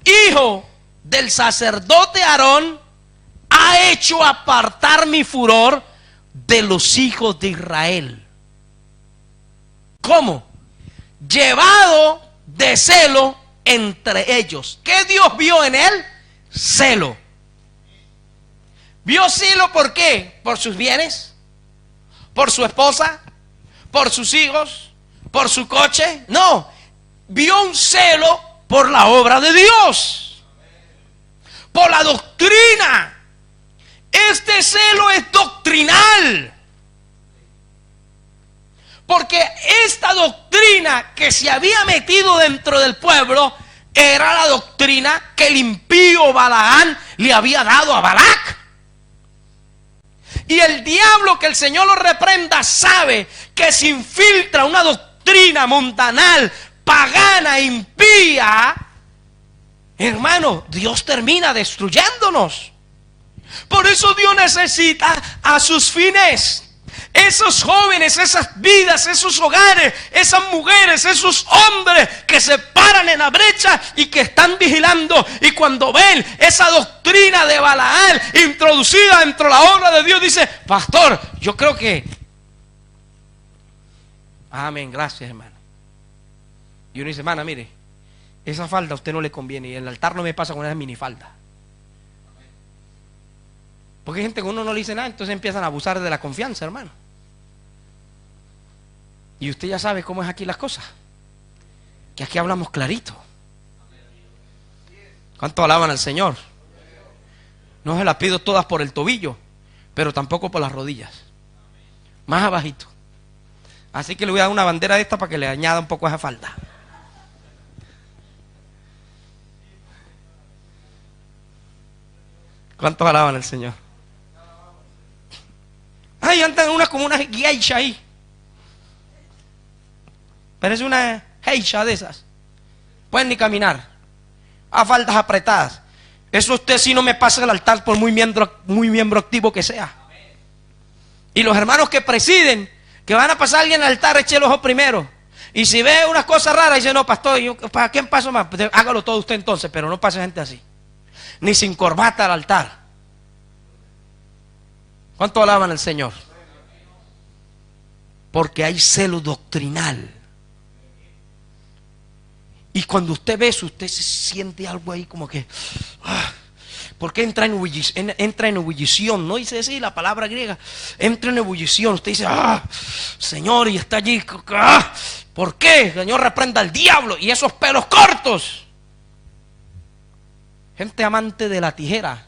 hijo del sacerdote Aarón, ha hecho apartar mi furor de los hijos de Israel. ¿Cómo? Llevado de celo entre ellos. ¿Qué Dios vio en él? Celo. ¿Vio celo por qué? ¿Por sus bienes? ¿Por su esposa? ¿Por sus hijos? ¿Por su coche? No. Vio un celo por la obra de Dios. Por la doctrina. Este celo es doctrinal. Porque esta doctrina que se había metido dentro del pueblo era la doctrina que el impío Balaán le había dado a Balac. Y el diablo, que el Señor lo reprenda, sabe que se infiltra una doctrina mundanal, pagana, impía. Hermano, Dios termina destruyéndonos. Por eso Dios necesita a sus fines, Esos jóvenes, esas vidas, esos hogares, esas mujeres, esos hombres que se paran en la brecha y que están vigilando, y cuando ven esa doctrina de Balaam introducida dentro de la obra de Dios, dice: pastor, yo creo que... Amén, gracias, hermano. Y uno dice: hermana, mire, esa falda a usted no le conviene, y el altar no me pasa con esa minifalda. Porque hay gente que uno no le dice nada, entonces empiezan a abusar de la confianza, hermano. Y usted ya sabe cómo es aquí las cosas, que aquí hablamos clarito. ¿Cuánto alaban al Señor? No se las pido todas por el tobillo, pero tampoco por las rodillas, más abajito. Así que le voy a dar una bandera de esta para que le añada un poco a esa falda. ¿Cuántos alaban al Señor? Ay, andan unas como una geisha ahí. Parece una geisha de esas. Pueden ni caminar. A faldas apretadas. Eso usted sí no me pasa el altar por muy miembro activo que sea. Y los hermanos que presiden, que van a pasar a alguien al altar, eche el ojo primero. Y si ve unas cosas raras, dice: no, pastor, ¿para quién paso más? Pues hágalo todo usted entonces, pero no pase gente así. Ni sin corbata al altar. ¿Cuánto alaban al Señor? Porque hay celo doctrinal. Y cuando usted ve eso, usted se siente algo ahí como que... porque entra en ebullición, ¿no? Dice así la palabra griega. Entra en ebullición. Usted dice: Señor, y está allí. ¿Por qué? Señor, reprenda al diablo. Y esos pelos cortos. Gente amante de la tijera.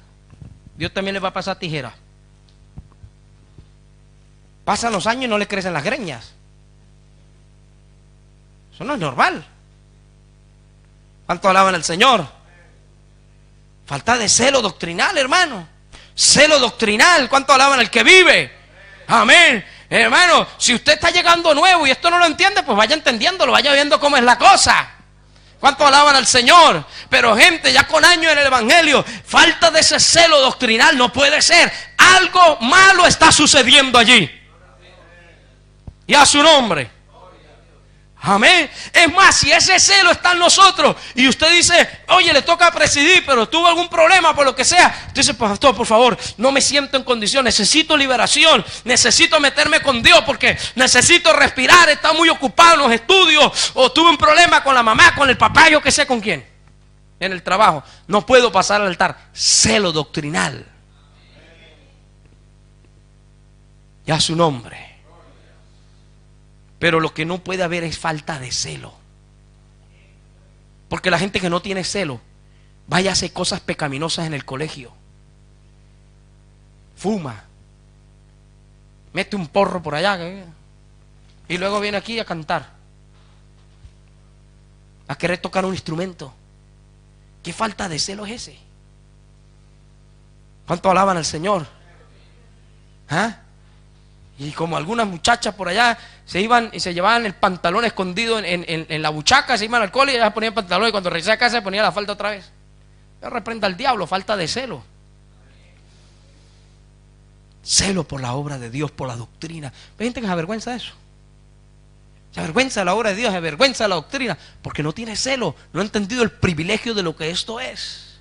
Dios también le va a pasar tijera. Pasan los años y no le crecen las greñas. Eso no es normal. ¿Cuánto alaban al Señor? Falta de celo doctrinal, hermano. Celo doctrinal. ¿Cuánto alaban al que vive? Amén. Hermano, si usted está llegando nuevo y esto no lo entiende, pues vaya entendiéndolo, vaya viendo cómo es la cosa. ¿Cuánto alaban al Señor? Pero gente, ya con años en el Evangelio, falta de ese celo doctrinal. No puede ser. Algo malo está sucediendo allí. Y a su nombre. Amén. Es más, si ese celo está en nosotros y usted dice: oye, le toca presidir, pero tuvo algún problema por lo que sea, usted dice: pastor, por favor, no me siento en condición, necesito liberación, necesito meterme con Dios porque necesito respirar, está muy ocupado en los estudios, o tuve un problema con la mamá, con el papá, yo que sé con quién, en el trabajo, no puedo pasar al altar. Celo doctrinal. Y a su nombre. Pero lo que no puede haber es falta de celo. Porque la gente que no tiene celo, vaya a hacer cosas pecaminosas en el colegio. Fuma. Mete un porro por allá. Y luego viene aquí a cantar. A querer tocar un instrumento. ¿Qué falta de celo es ese? ¿Cuánto alaban al Señor? ¿Ah? Y como algunas muchachas por allá se iban y se llevaban el pantalón escondido en la buchaca, se iban al cole y ya ponían el pantalón, y cuando regresaba a casa se ponía la falda otra vez. Ya reprenda al diablo, falta de celo. Celo por la obra de Dios, por la doctrina. Hay gente que se avergüenza de eso. Se avergüenza de la obra de Dios, se avergüenza de la doctrina, porque no tiene celo, no ha entendido el privilegio de lo que esto es.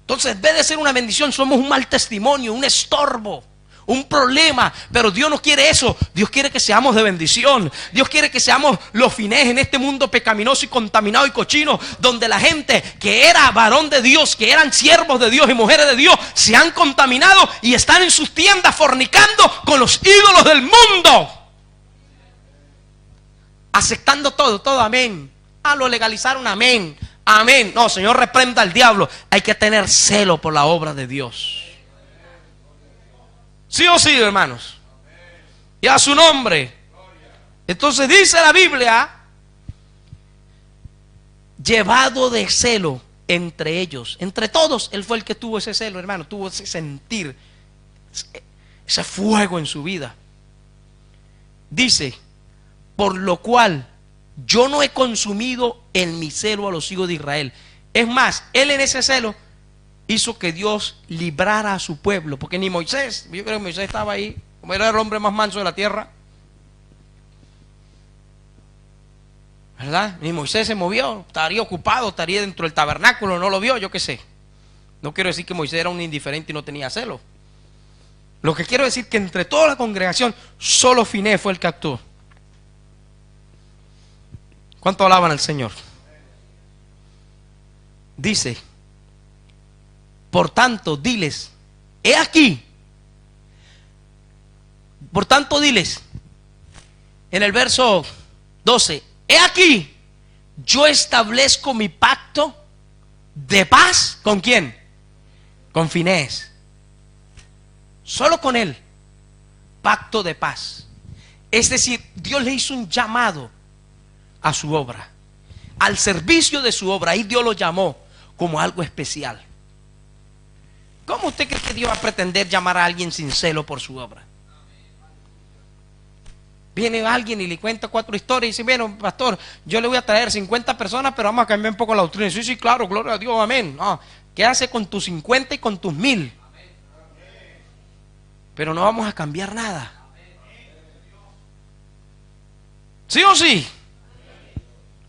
Entonces, en vez de ser una bendición, somos un mal testimonio, un estorbo, un problema. Pero Dios no quiere eso. Dios quiere que seamos de bendición. Dios quiere que seamos los fines en este mundo pecaminoso y contaminado y cochino, donde la gente que era varón de Dios, que eran siervos de Dios y mujeres de Dios, se han contaminado y están en sus tiendas fornicando con los ídolos del mundo, aceptando todo, amén. Lo legalizaron, amén, amén. No, Señor, reprenda al diablo. Hay que tener celo por la obra de Dios. ¿Sí o sí, hermanos? Y a su nombre. Entonces dice la Biblia: llevado de celo entre ellos, entre todos. Él fue el que tuvo ese celo, hermano. Tuvo ese sentir, ese fuego en su vida. Dice: por lo cual yo no he consumido en mi celo a los hijos de Israel. Es más, él en ese celo hizo que Dios librara a su pueblo, porque ni Moisés, yo creo que Moisés estaba ahí como era el hombre más manso de la tierra. ¿Verdad? Ni Moisés se movió, estaría ocupado, estaría dentro del tabernáculo, no lo vio, yo qué sé. No quiero decir que Moisés era un indiferente y no tenía celo. Lo que quiero decir que entre toda la congregación, solo Finés fue el que actuó. ¿Cuánto alaban al Señor? Dice, por tanto, diles, he aquí. Por tanto, diles, en el verso 12, he aquí, yo establezco mi pacto de paz. ¿Con quién? Con Finés. Solo con él. Pacto de paz. Es decir, Dios le hizo un llamado a su obra, al servicio de su obra. Ahí Dios lo llamó como algo especial. ¿Cómo usted cree que Dios va a pretender llamar a alguien sin celo por su obra? Viene alguien y le cuenta 4 historias y dice, bueno, pastor, yo le voy a traer 50 personas, pero vamos a cambiar un poco la doctrina. Sí, sí, claro, gloria a Dios, amén. No, ¿qué hace con tus 50 y con tus 1000? Pero no vamos a cambiar nada. ¿Sí o sí?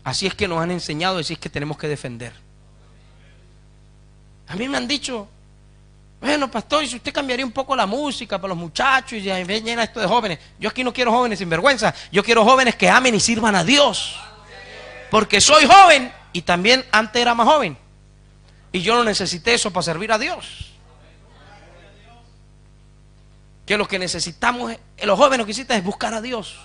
Así es que nos han enseñado, así es que tenemos que defender. A mí me han dicho, bueno, pastor, ¿y si usted cambiaría un poco la música para los muchachos y ya llena esto de jóvenes? Yo aquí no quiero jóvenes sin vergüenza. Yo quiero jóvenes que amen y sirvan a Dios. Porque soy joven y también antes era más joven. Y yo no necesité eso para servir a Dios. Que lo que necesitamos, los jóvenes lo que necesitan es buscar a Dios.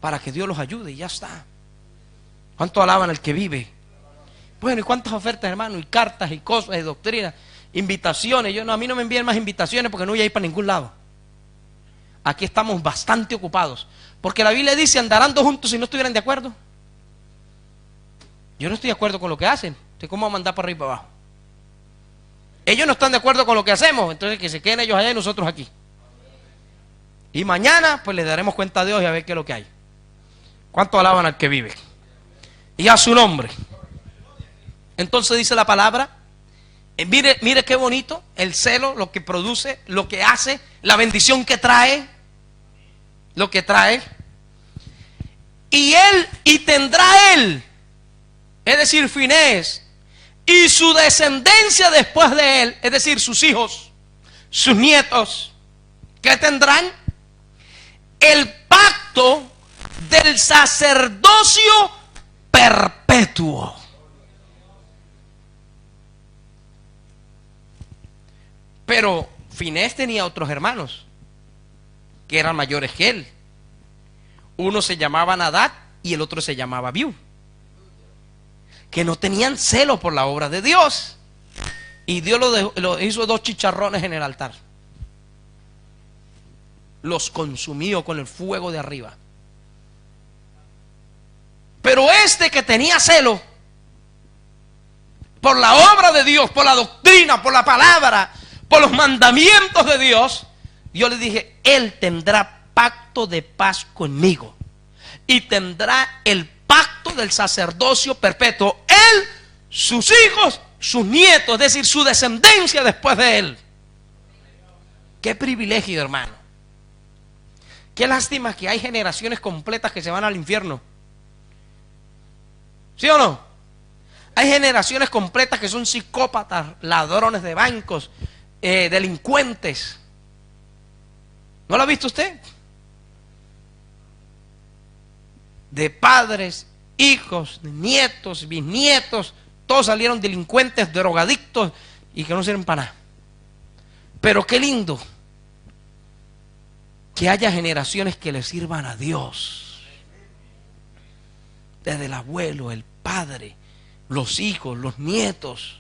Para que Dios los ayude y ya está. ¿Cuánto alaban al que vive? Bueno, ¿y cuántas ofertas, hermano? Y cartas y cosas y doctrinas, invitaciones. A mí no me envíen más invitaciones porque no voy a ir para ningún lado. Aquí estamos bastante ocupados. Porque la Biblia dice, andarán dos juntos si no estuvieran de acuerdo. Yo no estoy de acuerdo con lo que hacen. Entonces, ¿cómo vamos a mandar para arriba y para abajo? Ellos no están de acuerdo con lo que hacemos. Entonces, que se queden ellos allá y nosotros aquí. Y mañana, pues le daremos cuenta a Dios y a ver qué es lo que hay. ¿Cuánto alaban al que vive? Y a su nombre. Entonces dice la palabra, mire qué bonito, el celo, lo que produce, lo que hace, la bendición que trae, lo que trae. Y tendrá él, es decir, Finés, y su descendencia después de él, es decir, sus hijos, sus nietos, ¿qué tendrán? El pacto del sacerdocio perpetuo. Pero Finés tenía otros hermanos que eran mayores que él. Uno se llamaba Nadab y el otro se llamaba Abiú, que no tenían celo por la obra de Dios. Y Dios lo hizo 2 chicharrones en el altar. Los consumió con el fuego de arriba. Pero este que tenía celo por la obra de Dios, por la doctrina, por la palabra, por los mandamientos de Dios, yo le dije, él tendrá pacto de paz conmigo y tendrá el pacto del sacerdocio perpetuo, él, sus hijos, sus nietos, es decir, su descendencia después de él. Qué privilegio, hermano. Qué lástima que hay generaciones completas que se van al infierno. ¿Sí o no? Hay generaciones completas que son psicópatas, ladrones de bancos, delincuentes. ¿No lo ha visto usted? De padres, hijos, nietos, bisnietos, todos salieron delincuentes, drogadictos y que no sirven para nada. Pero qué lindo que haya generaciones que le sirvan a Dios. Desde el abuelo, el padre, los hijos, los nietos.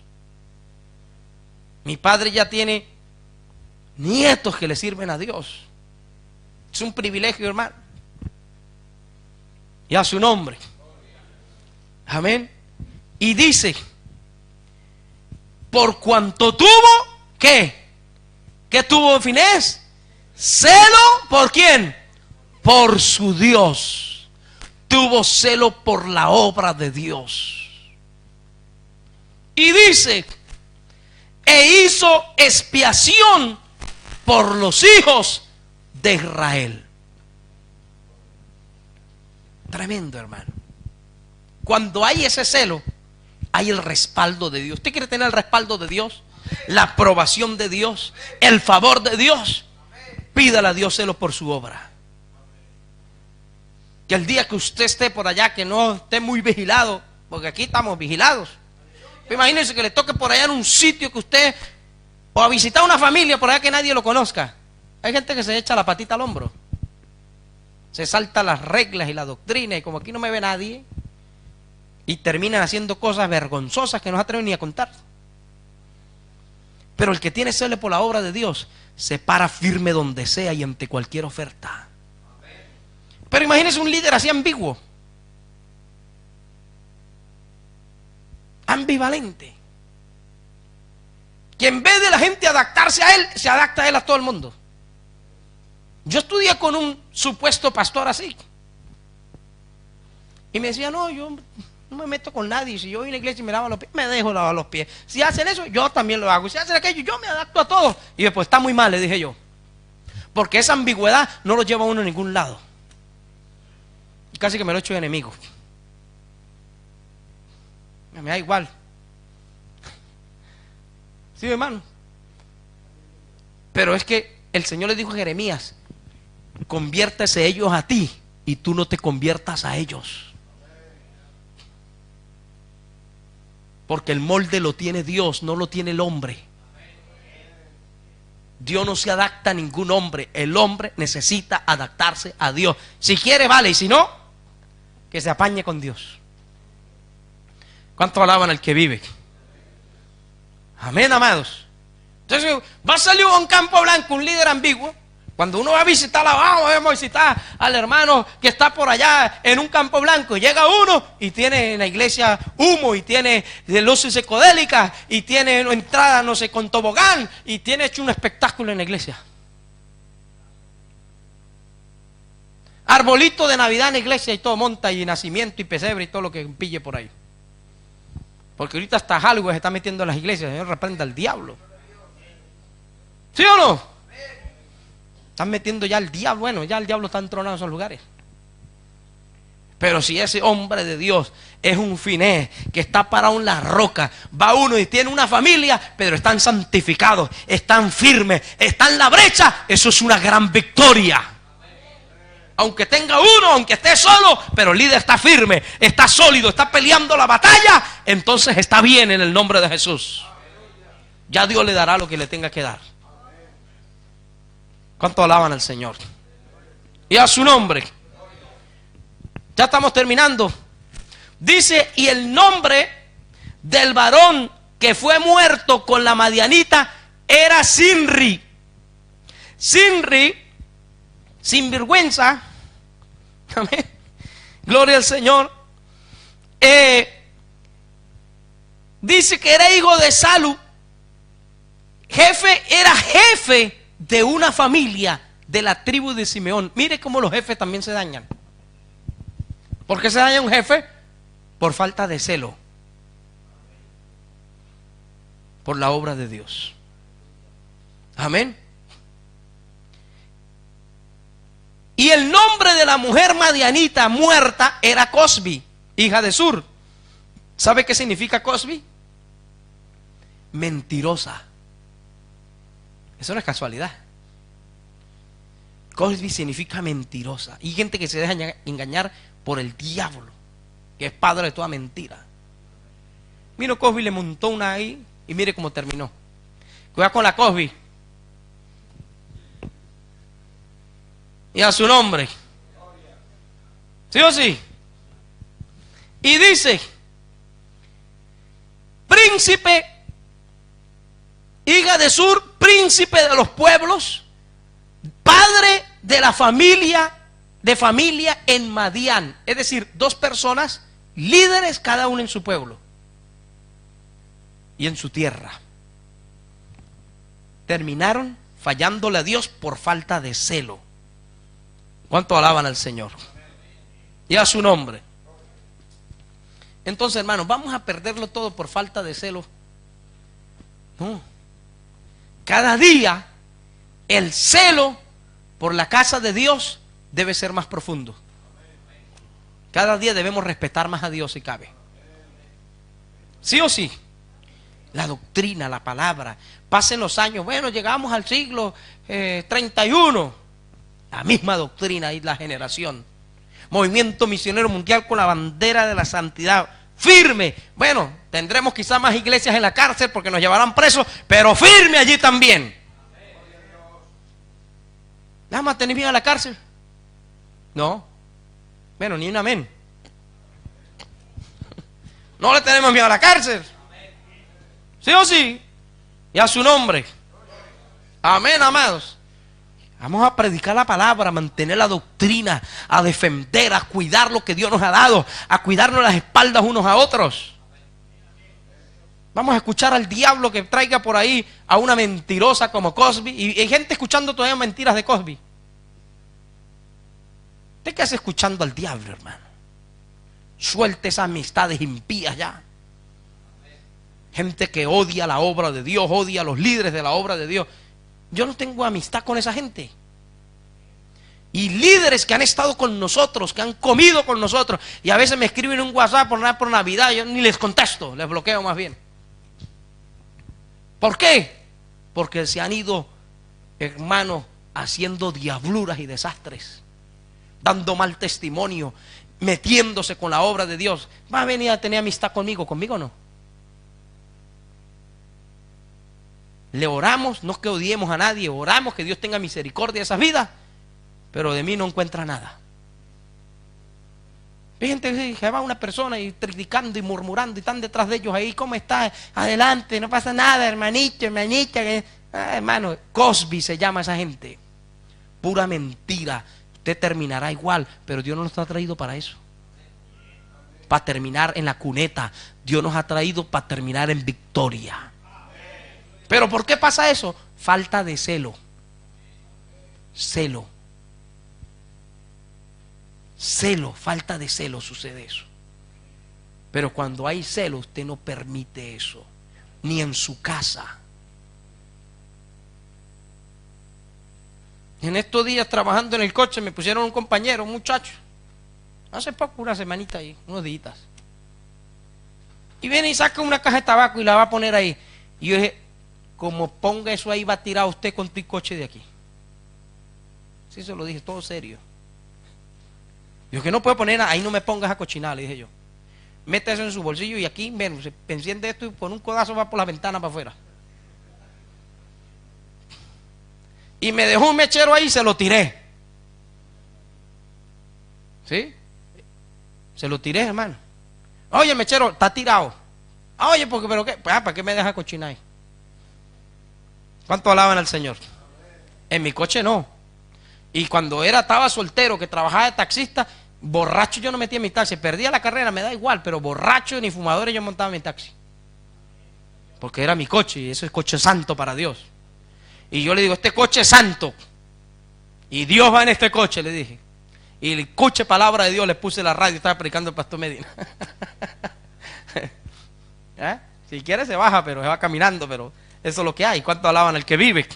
Mi padre ya tiene nietos que le sirven a Dios. Es un privilegio, hermano. Y a su nombre. Amén. Y dice, por cuanto tuvo, ¿qué? ¿Qué tuvo Finés? Celo, ¿por quién? Por su Dios. Tuvo celo por la obra de Dios. Y dice, e hizo expiación por los hijos de Israel. Tremendo, hermano. Cuando hay ese celo, hay el respaldo de Dios. ¿Usted quiere tener el respaldo de Dios? La aprobación de Dios, el favor de Dios. Pídale a Dios celo por su obra. Que el día que usted esté por allá, que no esté muy vigilado, porque aquí estamos vigilados. Imagínense que le toque por allá en un sitio que usted, o a visitar una familia por allá que nadie lo conozca. Hay gente que se echa la patita al hombro, se salta las reglas y la doctrina, y como aquí no me ve nadie, y terminan haciendo cosas vergonzosas que no se atreven ni a contar. Pero el que tiene celo por la obra de Dios se para firme donde sea y ante cualquier oferta. Pero imagínese un líder así ambiguo, ambivalente, que en vez de la gente adaptarse a él, se adapta a él a todo el mundo. Yo estudié con un supuesto pastor así, y me decía: no, yo no me meto con nadie. Si yo voy a una iglesia y me lavo los pies, me dejo lavar los pies. Si hacen eso, yo también lo hago. Si hacen aquello, yo me adapto a todo. Y después está muy mal, le dije yo, porque esa ambigüedad no lo lleva a uno a ningún lado. Y casi que me lo echo de enemigo. Me da igual. Sí, hermano. Pero es que el Señor le dijo a Jeremías: conviértese ellos a ti y tú no te conviertas a ellos. Porque el molde lo tiene Dios, no lo tiene el hombre. Dios no se adapta a ningún hombre. El hombre necesita adaptarse a Dios. Si quiere, vale, y si no, que se apañe con Dios. ¿Cuánto alaban al que vive? Amén, amados. Entonces va a salir a un campo blanco un líder ambiguo. Cuando uno va a visitar vamos a visitar al hermano que está por allá en un campo blanco, y llega uno y tiene en la iglesia humo, y tiene luces psicodélicas, y tiene entrada no sé con tobogán, y tiene hecho un espectáculo en la iglesia. Arbolito de Navidad en la iglesia y todo, monta y nacimiento y pesebre y todo lo que pille por ahí. Porque ahorita hasta Hollywood se está metiendo en las iglesias. Señor, reprenda al diablo. ¿Sí o no? Están metiendo ya al diablo. Bueno, ya el diablo está entronado en esos lugares. Pero si ese hombre de Dios es un finés que está parado en la roca, va uno y tiene una familia, pero están santificados, están firmes, están en la brecha, eso es una gran victoria. Aunque tenga uno, aunque esté solo, pero el líder está firme, está sólido, está peleando la batalla, entonces está bien en el nombre de Jesús. Ya Dios le dará lo que le tenga que dar. ¿Cuánto alaban al Señor? Y a su nombre. Ya estamos terminando. Dice: y el nombre del varón que fue muerto con la madianita era Sinri. Sinri, sin vergüenza. Amén. Gloria al Señor. Dice que era hijo de Salu. Era jefe de una familia de la tribu de Simeón. Mire cómo los jefes también se dañan. ¿Por qué se daña un jefe? Por falta de celo por la obra de Dios. Amén. Y el nombre de la mujer madianita muerta era Cosbi, hija de Sur. ¿Sabe qué significa Cosbi? Mentirosa. Eso no es casualidad. Cosbi significa mentirosa. Y gente que se deja engañar por el diablo, que es padre de toda mentira. Mira, Cosbi le montó una ahí y mire cómo terminó. Cuidado con la Cosbi. Y a su nombre. ¿Sí o sí? Y dice: príncipe, hija de Sur, príncipe de los pueblos, padre de la familia en Madián. Es decir, dos personas líderes, cada uno en su pueblo y en su tierra. Terminaron fallándole a Dios por falta de celo. ¿Cuánto alaban al Señor? Y a su nombre. Entonces, hermanos, ¿vamos a perderlo todo por falta de celo? No. Cada día el celo por la casa de Dios debe ser más profundo. Cada día debemos respetar más a Dios si cabe. ¿Sí o sí? La doctrina, la palabra. Pasen los años, bueno, llegamos al siglo 31. La misma doctrina y la generación. Movimiento misionero mundial con la bandera de la santidad firme. Bueno, tendremos quizás más iglesias en la cárcel porque nos llevarán presos, pero firme allí también. ¿Nada más tenés miedo a la cárcel? No. Bueno, ni un amén. No le tenemos miedo a la cárcel. ¿Sí o sí? Y a su nombre. Amén, amados. Vamos a predicar la palabra, a mantener la doctrina, a defender, a cuidar lo que Dios nos ha dado, a cuidarnos las espaldas unos a otros. Vamos a escuchar al diablo que traiga por ahí a una mentirosa como Cosby. Y hay gente escuchando todavía mentiras de Cosby. ¿Usted qué hace escuchando al diablo, hermano? Suelte esas amistades impías ya. Gente que odia la obra de Dios, odia a los líderes de la obra de Dios. Yo no tengo amistad con esa gente. Y líderes que han estado con nosotros, que han comido con nosotros, y a veces me escriben un WhatsApp por Navidad, yo ni les contesto, les bloqueo más bien. ¿Por qué? Porque se han ido, hermanos, haciendo diabluras y desastres, dando mal testimonio, metiéndose con la obra de Dios. ¿Va a venir a tener amistad conmigo? ¿Conmigo no? Le oramos, no es que odiemos a nadie, oramos que Dios tenga misericordia de esas vidas, pero de mí no encuentra nada. Fíjense que va una persona y criticando y murmurando y están detrás de ellos ahí, ¿cómo está? Adelante, no pasa nada, hermanito, hermanita. Hermano, Cosby se llama esa gente. Pura mentira. Usted terminará igual, pero Dios no nos ha traído para eso. Para terminar en la cuneta. Dios nos ha traído para terminar en victoria. ¿Pero por qué pasa eso? Falta de celo. Celo. Celo, falta de celo sucede eso. Pero cuando hay celo, usted no permite eso, ni en su casa. En estos días trabajando en el coche me pusieron un compañero, un muchacho, hace poco, una semanita ahí, unos días. Y viene y saca una caja de tabaco y la va a poner ahí. Y yo dije, como ponga eso ahí, va a tirar usted con tu coche de aquí. Sí, se lo dije, todo serio. Yo que no puedo poner, ahí no me pongas a cochinar, le dije yo. Mete eso en su bolsillo y aquí, ven, se enciende esto y con un codazo va por la ventana para afuera. Y me dejó un mechero ahí y se lo tiré. ¿Sí? Se lo tiré, hermano. Oye, mechero, está tirado. Oye, porque, pero qué, ¿para qué me deja cochinar ahí? ¿Cuánto alaban al Señor? En mi coche no. Y cuando estaba soltero, que trabajaba de taxista, borracho yo no metía en mi taxi. Perdía la carrera, me da igual, pero borracho ni fumadores yo montaba en mi taxi. Porque era mi coche y ese es coche santo para Dios. Y yo le digo, este coche es santo. Y Dios va en este coche, le dije. Y el coche palabra de Dios, le puse la radio, estaba predicando el pastor Medina. ¿Eh? Si quiere se baja, pero se va caminando, pero eso es lo que hay. ¿Cuánto alaban al que vive?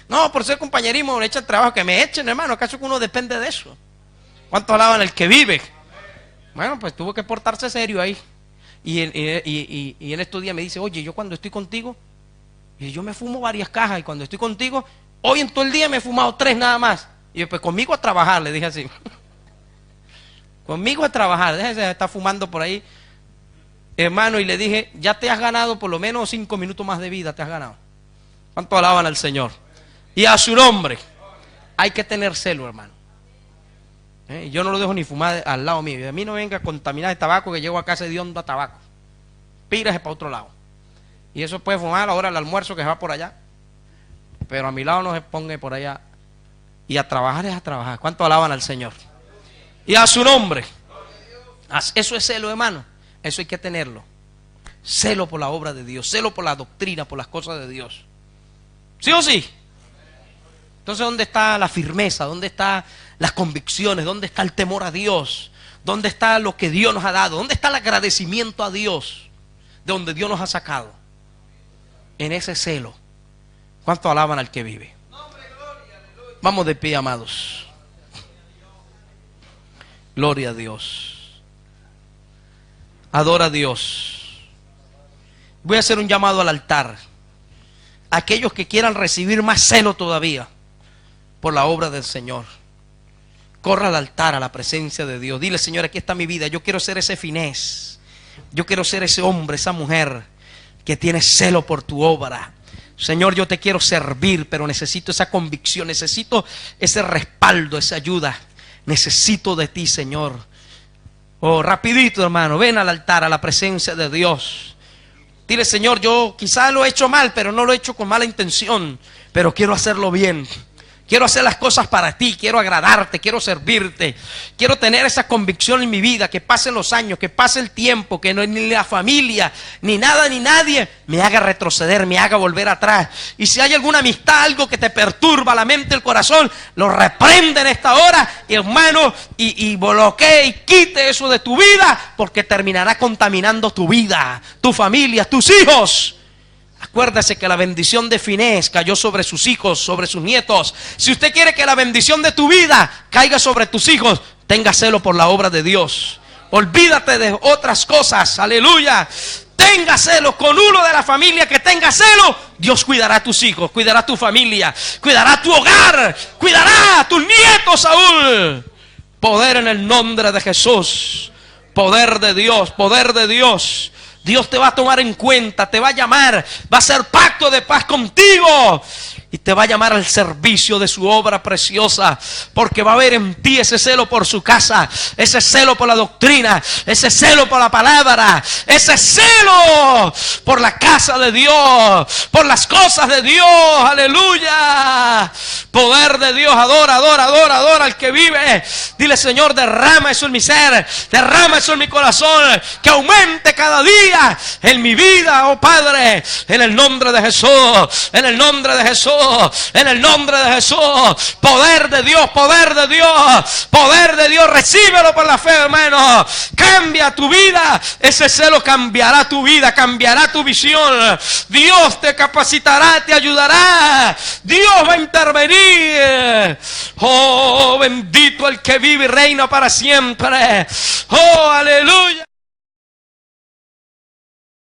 No, por ser compañerismo, le echan trabajo, que me echen, hermano. ¿Acaso que uno depende de eso? ¿Cuánto alaban al que vive? Bueno, pues tuvo que portarse serio ahí. Y en estos días me dice, oye, yo cuando estoy contigo, y yo me fumo varias cajas, y cuando estoy contigo, hoy en todo el día me he fumado 3 nada más. Y yo, pues conmigo a trabajar, le dije así. Conmigo a trabajar, déjese de estar fumando por ahí. Hermano, y le dije, ya te has ganado por lo menos 5 minutos más de vida, te has ganado. ¿Cuánto alaban al Señor? Y a su nombre. Hay que tener celo, hermano. Yo no lo dejo ni fumar al lado mío. Y a mí no venga a contaminar el tabaco, que llego a casa de hondo a tabaco. Pírase para otro lado. Y eso puede fumar a la hora del almuerzo que se va por allá. Pero a mi lado no se ponga por allá. Y a trabajar es a trabajar. ¿Cuánto alaban al Señor? Y a su nombre. Eso es celo, hermano. Eso hay que tenerlo. Celo por la obra de Dios. Celo por la doctrina, por las cosas de Dios. ¿Sí o sí? Entonces, ¿dónde está la firmeza? ¿Dónde están las convicciones? ¿Dónde está el temor a Dios? ¿Dónde está lo que Dios nos ha dado? ¿Dónde está el agradecimiento a Dios? De donde Dios nos ha sacado. En ese celo. ¿Cuánto alaban al que vive? Vamos de pie, amados. Gloria a Dios. Adora a Dios. Voy a hacer un llamado al altar. Aquellos que quieran recibir más celo todavía por la obra del Señor, corra al altar, a la presencia de Dios. Dile: Señor, aquí está mi vida. Yo quiero ser ese Finés. Yo quiero ser ese hombre, esa mujer que tiene celo por tu obra. Señor, yo te quiero servir, pero necesito esa convicción, necesito ese respaldo, esa ayuda. Necesito de ti, Señor. Oh, rapidito, hermano, ven al altar, a la presencia de Dios. Dile: Señor, yo quizá lo he hecho mal, pero no lo he hecho con mala intención, pero quiero hacerlo bien. Quiero hacer las cosas para ti, quiero agradarte, quiero servirte. Quiero tener esa convicción en mi vida, que pasen los años, que pase el tiempo, que no, ni la familia, ni nada, ni nadie me haga retroceder, me haga volver atrás. Y si hay alguna amistad, algo que te perturba la mente, el corazón, lo reprende en esta hora, hermano, y bloquee y quite eso de tu vida, porque terminará contaminando tu vida, tu familia, tus hijos. Acuérdese que la bendición de Finés cayó sobre sus hijos, sobre sus nietos. Si usted quiere que la bendición de tu vida caiga sobre tus hijos, tenga celo por la obra de Dios. Olvídate de otras cosas, aleluya. Tenga celo con uno de la familia que tenga celo. Dios cuidará a tus hijos, cuidará a tu familia, cuidará tu hogar, cuidará a tus nietos aún. Poder en el nombre de Jesús. Poder de Dios, poder de Dios. Dios te va a tomar en cuenta, te va a llamar, va a hacer pacto de paz contigo y te va a llamar al servicio de su obra preciosa, porque va a haber en ti ese celo por su casa, ese celo por la doctrina, ese celo por la palabra, ese celo por la casa de Dios, por las cosas de Dios. Aleluya. Poder de Dios. Adora, adora, adora, adora al que vive. Dile: Señor, derrama eso en mi ser, derrama eso en mi corazón, que aumente cada día en mi vida, oh Padre, en el nombre de Jesús, en el nombre de Jesús, en el nombre de Jesús. Poder de Dios, poder de Dios, poder de Dios. Recíbelo por la fe, hermano. Cambia tu vida. Ese celo cambiará tu vida, cambiará tu visión. Dios te capacitará, te ayudará. Dios va a intervenir. Oh, bendito el que vive y reina para siempre. Oh, aleluya.